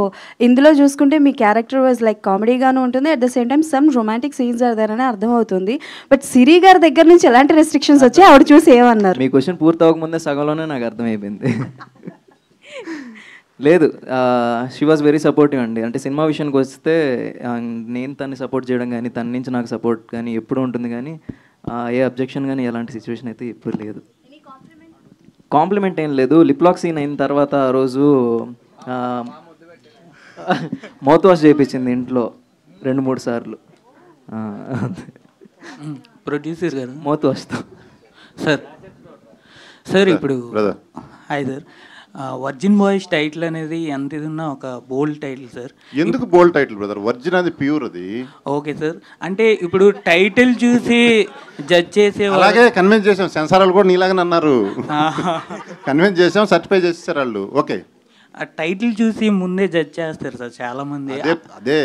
ఇందులో చూసుకుంటే మీ క్యారెక్టర్ వాజ్ లైక్ కామెడీగాను ఉంటుంది, at the same time some romantic scenes are there అని అర్థమవుతుంది. బట్ సిరి గారి దగ్గర నుంచి ఎలాంటి రెస్ట్రిక్షన్స్ వచ్చాయి, ఆవిడ చూసి ఏమన్నారు? మీ క్వశ్చన్ పూర్తి అవ్వకముందే సగంలోనే నాకు అర్థమైపోయింది. లేదు, షీ వాజ్ వెరీ సపోర్టివ్ అండి. అంటే సినిమా విషయానికి వస్తే నేను తన్ని సపోర్ట్ చేయడం కానీ తన నుంచి నాకు సపోర్ట్ కానీ ఎప్పుడు ఉంటుంది, కానీ ఏ అబ్జెక్షన్ కానీ ఎలాంటి సిచ్యువేషన్ అయితే ఎప్పుడు లేదు. కాంప్లిమెంట్ ఏం లేదు. లిప్లాక్ సీన్ అయిన తర్వాత ఆ రోజు మౌత్ వాష్ చేయించింది ఇంట్లో 2-3 సార్లు. ప్రొడ్యూసర్ గారు మౌత్ వాష్తో. సార్ ఇప్పుడు hi sir, virgin boys title అనేది ఎంత ఇది ఉన్నా ఒక బోల్డ్ టైటిల్ సార్. ఎందుకు బోల్డ్ టైటిల్ బ్రదర్? వర్జిన్ అది ప్యూర్ అది. ఓకే సార్, అంటే ఇప్పుడు టైటిల్ చూసి జడ్జ్ చేసే అలాగే కన్విన్స్ చేసాం. సెన్సార్ వాళ్ళు కూడా నీలాగానే అన్నారు, కన్విన్స్ చేసాం, సర్టిఫై చేసేసారు వాళ్ళు. ఓకే, ఆ టైటిల్ చూసి ముందే జడ్జ్ చేస్తారు సార్ చాలా మంది. అదే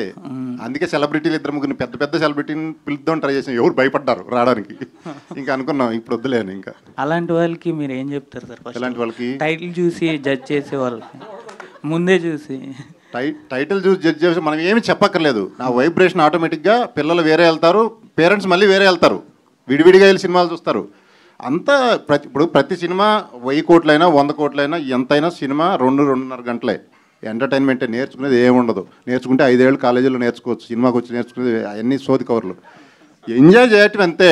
అందుకే సెలబ్రిటీలు 2-3 పెద్ద పెద్ద సెలబ్రిటీని పిలుద్దాం ట్రై చేసాం, ఎవరు భయపడ్డారు రావడానికి. ఇంకా అనుకున్నాం ఇప్పుడు వద్దులేను. ఇంకా అలాంటి వాళ్ళకి మీరు ఏం చెప్తారు సార్? అలాంటి వాళ్ళకి టైటిల్ చూసి జడ్జ్ చేసే వాళ్ళకి ముందే చూసి టైటిల్ చూసి జడ్జ్ చేసి మనం ఏమి చెప్పక్కర్లేదు. నా వైబ్రేషన్ ఆటోమేటిక్గా పిల్లలు వేరే వెళ్తారు, పేరెంట్స్ మళ్ళీ వేరే వెళ్తారు, విడివిడిగా వెళ్ళి సినిమాలు చూస్తారు. అంతా ప్రతి సినిమా 1000 కోట్లైనా 100 కోట్లైనా ఎంతైనా సినిమా 2-2.5 గంటలే ఎంటర్టైన్మెంటే. నేర్చుకునేది ఏముండదు. నేర్చుకుంటే 5 ఏళ్ళు కాలేజీలో నేర్చుకోవచ్చు, సినిమాకి వచ్చి నేర్చుకునేది అవన్నీ సోది కవర్లు. ఎంజాయ్ చేయటం అంతే.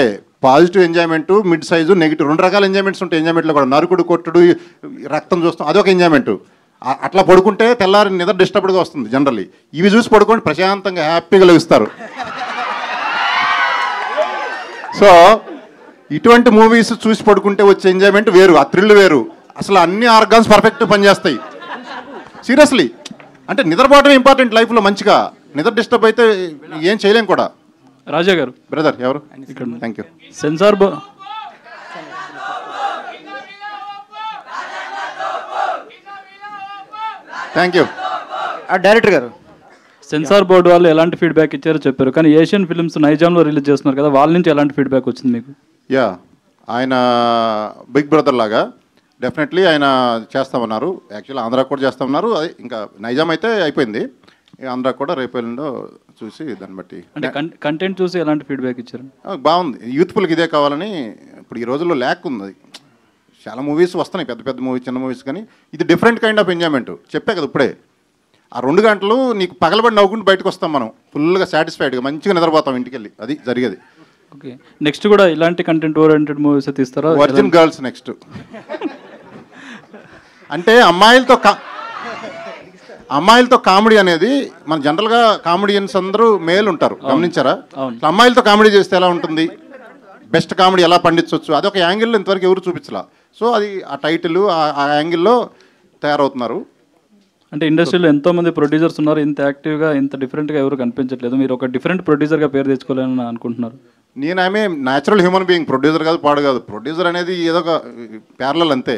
Positive enjoyment, mid size, negative 2 రకాల ఎంజాయ్మెంట్స్ ఉంటాయి. ఎంజాయ్మెంట్లో కూడా నరుకుడు, కొట్టుడు, రక్తం చూస్తాం, అదొక ఎంజాయ్మెంట్. అట్లా పడుకుంటే తెల్లారి నిద్ర డిస్టర్బ్డ్గా వస్తుంది జనరల్లీ. ఇవి చూసి పడుకొని ప్రశాంతంగా హ్యాపీగా లభిస్తారు. సో ఇటువంటి మూవీస్ చూసి పడుకుంటే వచ్చే ఎంజాయ్మెంట్ వేరు, ఆ థ్రిల్ వేరు. అసలు అన్ని ఆర్గాన్స్ పర్ఫెక్ట్ పనిచేస్తాయి సీరియస్లీ. అంటే నిద్రపోవడం ఇంపార్టెంట్ లైఫ్లో. మంచిగా నిద్ర డిస్టర్బ్ అయితే ఏం చేయలేం కూడా. రాజా గారు బ్రదర్ ఎవరు? Thank you. Censor thank you. Director గారు, సెన్సార్ బోర్డు వాళ్ళు ఎలాంటి ఫీడ్బ్యాక్ ఇచ్చారో చెప్పారు, కానీ ఏషియన్ ఫిల్మ్స్ నైజాంలో రిలీజ్ చేస్తున్నారు కదా, వాళ్ళ నుంచి ఎలాంటి ఫీడ్బ్యాక్ వచ్చింది మీకు? ఆయన బిగ్ బ్రదర్ లాగా డెఫినెట్లీ ఆయన చేస్తామన్నారు. యాక్చువల్లీ ఆంధ్రాకి కూడా చేస్తామన్నారు. అది ఇంకా నైజాం అయితే అయిపోయింది, ఆంధ్రాకి కూడా రేపు ఎల్లుండో చూసి దాన్ని బట్టి. అంటే కంటెంట్ చూసి ఎలాంటి ఫీడ్బ్యాక్ ఇచ్చారు? బాగుంది. యూత్ఫుల్కి ఇదే కావాలని. ఇప్పుడు ఈ రోజుల్లో ల్యాక్ ఉంది. చాలా మూవీస్ వస్తున్నాయి, పెద్ద పెద్ద మూవీస్, చిన్న మూవీస్, కానీ ఇది డిఫరెంట్ కైండ్ ఆఫ్ ఎంజాయ్మెంట్. చెప్పే కదా ఇప్పుడే, ఆ 2 గంటలు నీకు పగలబడి నవ్వుకుంటూ బయటకు వస్తాం మనం, ఫుల్గా సాటిస్ఫైడ్గా మంచిగా నిద్రపోతాం ఇంటికి వెళ్ళి. అది జరిగేది. ఓకే, నెక్స్ట్ కూడా ఇలాంటి కంటెంట్ ఓరియంటెడ్ మూవీస్ తీస్తారా? Virgin girls next. అంటే అమ్మాయిలతో కామెడీ అనేది మన జనరల్గా కామెడియన్స్ అందరూ మేల్ ఉంటారు, గమనించారా? అమ్మాయిలతో కామెడీ చేస్తే ఎలా ఉంటుంది, బెస్ట్ కామెడీ ఎలా పండించవచ్చు, అదొక యాంగిల్లో ఇంతవరకు ఎవరు చూపించలా. సో అది ఆ టైటిల్ ఆ యాంగిల్లో తయారవుతున్నారు. అంటే ఇండస్ట్రీలో ఎంతో మంది ప్రొడ్యూసర్స్ ఉన్నారు, ఇంత యాక్టివ్గా ఇంత డిఫరెంట్గా ఎవరు కనిపించట్లేదు. మీరు ఒక డిఫరెంట్ ప్రొడ్యూసర్గా పేరు తెచ్చుకోవాలని అనుకుంటున్నారు? నేను ఆమె న్యాచురల్ హ్యూమన్ బీయింగ్, ప్రొడ్యూసర్ కాదు, పాడు కాదు. ప్రొడ్యూసర్ అనేది ఏదో ఒక ప్యారలల్ అంతే.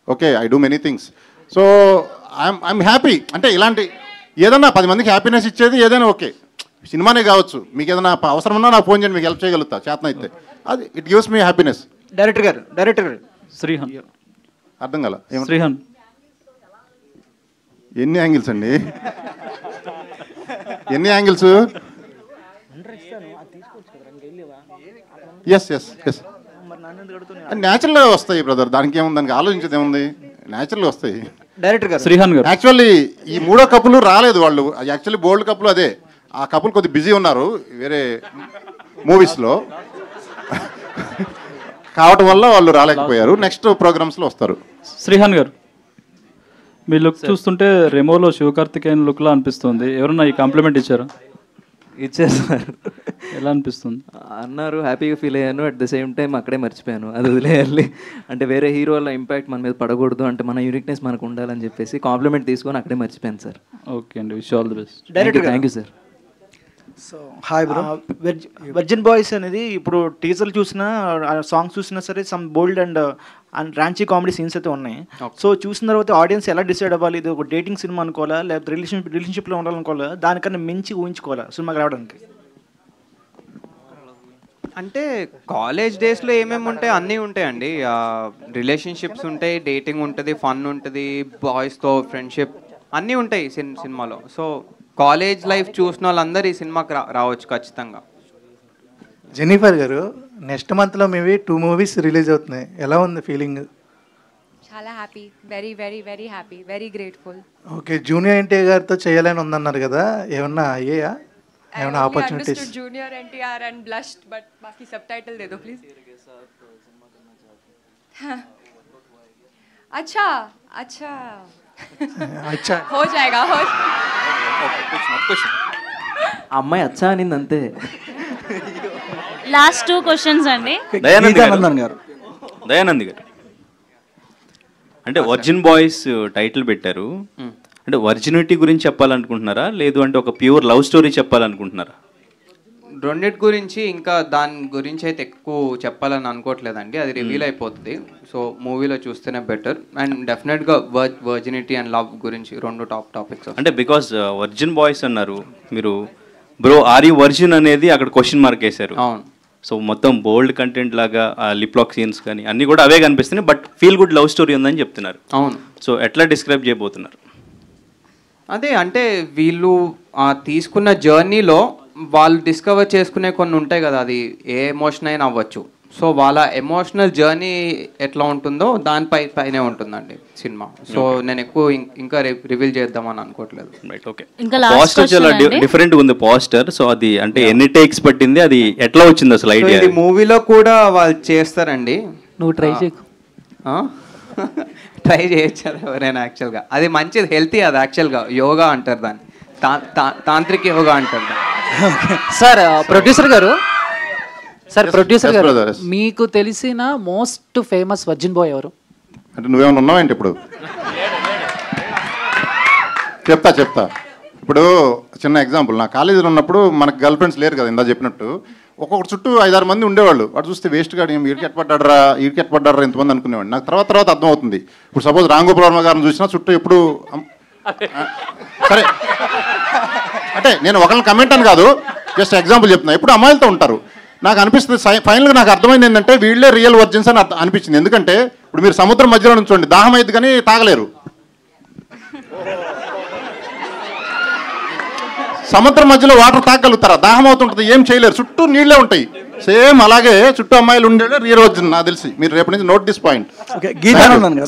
Okay, I do many things. So I'm happy. అంటే ఇలాంటి ఏదన్నా 10 మందికి హ్యాపీనెస్ ఇచ్చేది ఏదైనా ఓకే, సినిమానే కావచ్చు. మీకు ఏదైనా అవసరం ఉన్నా నాకు ఫోన్ చేయండి, మీకు హెల్ప్ చేయగలుగుతా చేతన అయితే. అది it gives me happiness. Director గారు శ్రీహాన్. అర్థం కాల? శ్రీహాన్ ఎన్ని యాంగిల్స్ అండి? ఎన్ని యాంగిల్స్? ఎస్ ఎస్ ఎస్ న్యాచురల్గా వస్తాయి బ్రదర్. దానికి ఏముంది, దానికి ఆలోచించేది ఏముంది, న్యాచురల్గా వస్తాయి. డైరెక్టర్ గారు, శ్రీహాన్ గారు, యాక్చువల్లీ ఈ 3వ కప్పులు రాలేదు వాళ్ళు. యాక్చువల్లీ బోల్డ్ కప్పులు అదే. ఆ కప్పులు కొద్దిగా బిజీ ఉన్నారు వేరే మూవీస్లో కావటం వల్ల వాళ్ళు రాలేకపోయారు. నెక్స్ట్ ప్రోగ్రామ్స్లో వస్తారు. శ్రీహాన్ గారు, మీ లుక్ చూస్తుంటే రెమోలో శివకార్తికేయన్ లుక్లా అనిపిస్తుంది. ఎవరన్నా ఈ కాంప్లిమెంట్ ఇచ్చారా? ఇచ్చారు సార్. ఎలా అనిపిస్తుంది అన్నారు, హ్యాపీగా ఫీల్ అయ్యాను. అట్ ద సేమ్ టైం అక్కడే మర్చిపోయాను, అది వదిలేయాలి. అంటే వేరే హీరో వల్ల ఇంపాక్ట్ మన మీద పడకూడదు, అంటే మన యూనిక్నెస్ మనకు ఉండాలని చెప్పేసి కాంప్లిమెంట్ తీసుకొని అక్కడే మర్చిపోయాను సార్. ఓకే అండి, wish all the best. Thank you sir. So hi bro. Virgin boys అనేది ఇప్పుడు టీజర్లు చూసినా సాంగ్స్ చూసినా సరే some bold and and Ranchi comedy scenes అయితే ఉన్నాయి. సో చూసిన తర్వాత ఆడియన్స్ ఎలా డిసైడ్ అవ్వాలి, ఇది ఒక డేటింగ్ సినిమా అనుకోవాలా లేకపోతే రిలేషన్షిప్లో ఉండాలనుకోవాలా, దానికన్నా మించి ఊహించుకోవాలా సినిమాకి రావడానికి? అంటే కాలేజ్ డేస్లో ఏమేమి ఉంటాయి అన్నీ ఉంటాయండి. రిలేషన్షిప్స్ ఉంటాయి, డేటింగ్ ఉంటుంది, ఫన్ ఉంటుంది, బాయ్స్తో ఫ్రెండ్షిప్ అన్నీ ఉంటాయి సినిమాలో. సో కాలేజ్ లైఫ్ చూసిన వాళ్ళందరూ ఈ సినిమాకి రావచ్చు ఖచ్చితంగా. జెన్నిఫర్ గారు, నెక్స్ట్ మంత్లో మేబీ 2 మూవీస్ రిలీజ్ అవుతున్నాయి, ఎలా ఉంది ఫీలింగ్? చాలా happy, very very very happy, very grateful. Okay, junior NTR గారితో చేయాలని ఉందన్నారు కదా, ఏమన్నా అయ్యాయా? ఏమైనా opportunities? Junior NTR and blushed, but బాకీ सबटाइटल दे दो प्लीज. अच्छा अच्छा अच्छा हो जाएगा, हो అమ్మాయి అచ్చా అనింది అంతే. లాస్ట్ 2 క్వశ్చన్స్ అండి. దయానంద్ గారు అంటే వర్జిన్ బాయ్స్ టైటిల్ పెట్టారు, అంటే వర్జినిటీ గురించి చెప్పాలనుకుంటున్నారా లేదు అంటే ఒక ప్యూర్ లవ్ స్టోరీ చెప్పాలనుకుంటున్నారా? రెండిటి గురించి ఇంకా దాని గురించి అయితే ఎక్కువ చెప్పాలని అనుకోవట్లేదండి, అది రివీల్ అయిపోతుంది. సో మూవీలో చూస్తేనే బెటర్. అండ్ డెఫినెట్గా వర్జినిటీ అండ్ లవ్ గురించి 2 టాప్ టాపిక్స్. అంటే బికాస్ వర్జిన్ బాయ్స్ అన్నారు మీరు, బ్రో ఆర్ యూ వర్జిన్ అనేది అక్కడ క్వశ్చన్ మార్క్ వేశారు. అవును. సో మొత్తం బోల్డ్ కంటెంట్ లాగా లిప్లాక్ సీన్స్ కానీ అన్నీ కూడా అవే కనిపిస్తున్నాయి, but feel good love story ఉందని చెప్తున్నారు. అవును. సో ఎట్లా డిస్క్రైబ్ చేయబోతున్నారు? అదే అంటే వీళ్ళు తీసుకున్న జర్నీలో వాళ్ళు డిస్కవర్ చేసుకునే కొన్ని ఉంటాయి కదా, అది ఏ ఎమోషన్ అయినా అవ్వచ్చు. సో వాళ్ళ ఎమోషనల్ జర్నీ ఎట్లా ఉంటుందో పైనే ఉంటుందండి సినిమా. సో నేను ఎక్కువ ఇంకా రివీల్ చేద్దామని అనుకోవట్లేదు. ఓకే, పోస్టర్ చాలా డిఫరెంట్ ఉంది పోస్టర్. సో అది అంటే ఎన్ని టేక్స్ పట్టింది, అది ఎట్లా వచ్చింది అసలు ఐడియా? ఇది మూవీలో కూడా వాళ్ళు చేస్తారండి. నువ్వు ట్రై చేయకు. ట్రై చేయొచ్చు ఎవరైనా. యాక్చువల్గా అది మంచిది, హెల్తీ. అది యాక్చువల్గా యోగా అంటారు దాన్ని, తాంత్రిక యోగా అంటారు దాన్ని. సార్ ప్రొడ్యూసర్ గారు, మీకు తెలిసిన మోస్ట్ ఫేమస్ వర్జిన్ బాయ్ ఎవరు? అంటే నువ్వేమైనా ఉన్నావేంటి ఇప్పుడు? చెప్తా. ఇప్పుడు చిన్న ఎగ్జాంపుల్, నా కాలేజీలో ఉన్నప్పుడు మనకు గర్ల్ ఫ్రెండ్స్ లేరు కదా, ఇందా చెప్పినట్టు. ఒక్కొక్కటి చుట్టూ 5-6 మంది ఉండేవాళ్ళు. వాడు చూస్తే వేస్ట్గా వీడికి ఎట్పడ్డారా ఇంతమంది అనుకునేవాడు. నాకు తర్వాత అర్థం అవుతుంది. ఇప్పుడు సపోజ్ రాంగోపాల్ వర్మ గారిని చూసినా చుట్టూ ఎప్పుడు సరే అంటే నేను ఒకరిని కమెంట్ అని కాదు, జస్ట్ ఎగ్జాంపుల్ చెప్తున్నా. ఎప్పుడు అమ్మాయిలతో ఉంటారు. నాకు అనిపిస్తుంది ఫైనల్గా నాకు అర్థమైంది ఏంటంటే వీళ్ళే రియల్ వర్జిన్స్ అని అనిపించింది. ఎందుకంటే ఇప్పుడు మీరు సముద్రం మధ్యలో నుంచోండి, దాహం అయింది కానీ తాగలేరు. సముద్రం మధ్యలో వాటర్ తాగలుగుతారా? దాహం అవుతుంటుంది, ఏం చేయలేరు, చుట్టూ నీళ్ళే ఉంటాయి. సేమ్ అలాగే చుట్టూ అమ్మాయిలు ఉండేది రియల్ వర్జిన్ నాకు తెలిసి. మీరు రేపటి నుంచి note this point.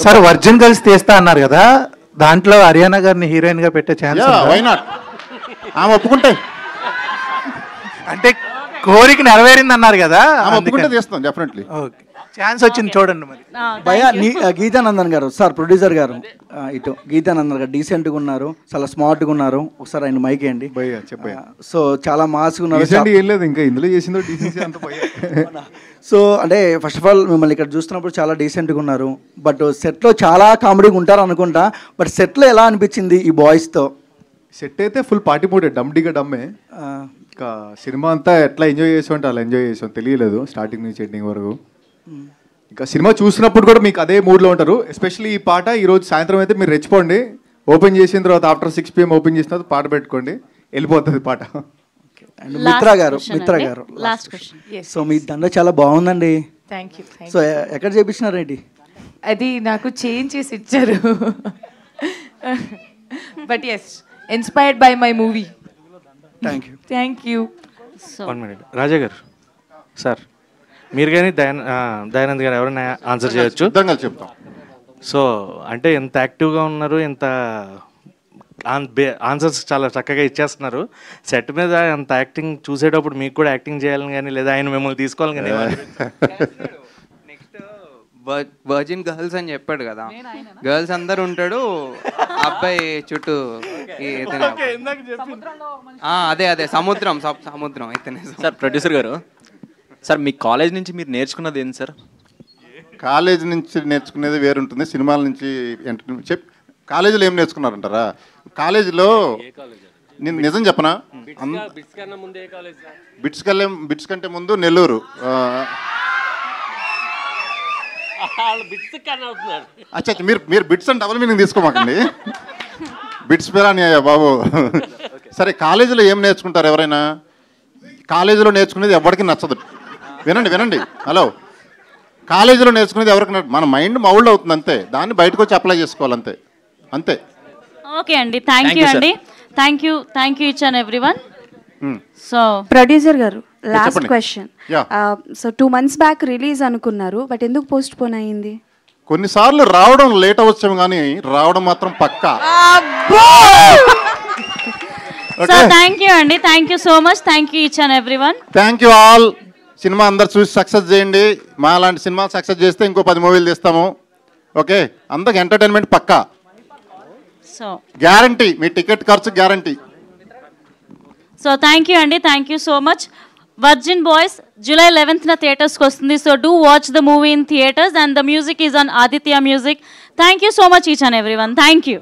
Sir virgin girls తీస్తా అన్నారు కదా, దాంట్లో హరియానా గారిని హీరోయిన్ గా పెట్టే ఛాన్స్? Why not? ఆమె ఒప్పుకుంటే అంటే కోరిక నెరవేరింది అన్నారు కదా, ఒప్పుకుంటే తీస్తాం డెఫినెట్లీ. ఛాన్స్ వచ్చింది చూడండి మరి. గీతానందన్ గారు సార్, ప్రొడ్యూసర్ గారు ఇటు గీతానందన్ గారు డీసెంట్గా ఉన్నారు, చాలా స్మార్ట్గా ఉన్నారు. ఒకసారి ఆయన మైక్ వేయండి. సో చాలా మాస్గా ఉన్నారు. ఇంకా ఇందులో చేసిందో డీసెన్సీ అంత. సో అంటే ఫస్ట్ ఆఫ్ ఆల్ మిమ్మల్ని ఇక్కడ చూస్తున్నప్పుడు చాలా డీసెంట్గా ఉన్నారు, బట్ సెట్లో చాలా కామెడీగా ఉంటారు అనుకుంటా. బట్ సెట్లో ఎలా అనిపించింది ఈ బాయ్స్తో? సెట్ అయితే ఫుల్ పార్టీ మూడే, డమ్డిగా డమ్మే. ఇంకా సినిమా అంతా ఎట్లా ఎంజాయ్ చేసాం అంటే అలా ఎంజాయ్ చేసాం, తెలియలేదు స్టార్టింగ్ నుంచి ఎండింగ్ వరకు. ఇంకా సినిమా చూసినప్పుడు కూడా మీకు అదే మూడ్లో ఉంటారు. ఎస్పెషల్లీ ఈ పాట ఈరోజు సాయంత్రం అయితే మీరు రెచ్చిపోండి, ఓపెన్ చేసిన తర్వాత ఆఫ్టర్ 6 PM ఓపెన్ చేసిన తర్వాత పాట పెట్టుకోండి, వెళ్ళిపోతుంది పాట. మిత్ర గారు సో మీ దండ చాలా బాగుందండి. Thank you. సో ఎక్కడ చేపించినారేంటి? అది నాకు చేంజ్ చేసి ఇచ్చారు. But yes, inspired by my movie. Thank you. 1 minute Raja గారు సార్, మీరు కానీ దయానంద్ గారు ఎవరైనా ఆన్సర్ చేయొచ్చు. చెప్తాం. సో అంటే ఎంత యాక్టివ్గా ఉన్నారు, ఎంత ఆన్సర్స్ చాలా చక్కగా ఇచ్చేస్తున్నారు. సెట్ మీద అంత యాక్టింగ్ చూసేటప్పుడు మీకు కూడా యాక్టింగ్ చేయాలని కానీ లేదా ఆయన మిమ్మల్ని తీసుకోవాలని కానీ? నెక్స్ట్ వర్జిన్ గర్ల్స్ అని చెప్పాడు కదా, గర్ల్స్ అందరు ఉంటాడు, అబ్బాయి చుట్టూ అదే సముద్రం అయితేనే. సార్ ప్రొడ్యూసర్ గారు, సార్ మీ కాలేజ్ నుంచి మీరు నేర్చుకున్నది ఏంటి సార్? కాలేజ్ నుంచి నేర్చుకునేది వేరుంటుంది, సినిమాల నుంచి కాలేజీలో ఏం నేర్చుకున్నారంటారా? కాలేజీలో నేను నిజం చెప్పనా, బిట్స్ కంటే ముందు నెల్లూరు. అచ్చా మీరు బిట్స్ అని డబుల్ మీనింగ్ తీసుకోమాకండి. బిట్స్ పేరాని బాబు. సరే, కాలేజీలో ఏం నేర్చుకుంటారు ఎవరైనా? కాలేజీలో నేర్చుకునేది ఎవరికి నచ్చదు. వినండి. హలో, కాలేజీలో నేర్చుకునేది ఎవరికి మన మైండ్ మౌల్డ్ అవుతుంది అంతే. దాన్ని బయటకు వచ్చి అప్లై చేసుకోవాలి అంతే. ఓకే అండి, థ్యాంక్ యూ అండి. Thank you each and everyone. So producer గారు, last question. So 2 months back release అనుకున్నారు, బట్ ఎందుకు పోస్ట్ పోన్ అయ్యింది? కొన్నిసార్లు రావడం లేట్ అవ్వచ్చు కానీ రావడం మాత్రం పక్కా. సో థ్యాంక్ యూ అండి, thank you so much, thank you each and everyone. Thank you all. Cinema అందరు చూసి సక్సెస్ చేయండి. మా లాంటి సినిమా సక్సెస్ చేస్తే ఇంకో 10 మూవీలు తీస్తాము. ఓకే, అందరికి ఎంటర్టైన్మెంట్ పక్కా. సో గ్యారంటీ, మీ టికెట్ ఖర్చు గ్యారంటీ. సో థ్యాంక్ యూ అండి, thank you so much. Virgin boys July 11th థియేటర్స్కి వస్తుంది. So do watch the movie in theatres and the music is on Aditya music. Thank you so much each and everyone. Thank you.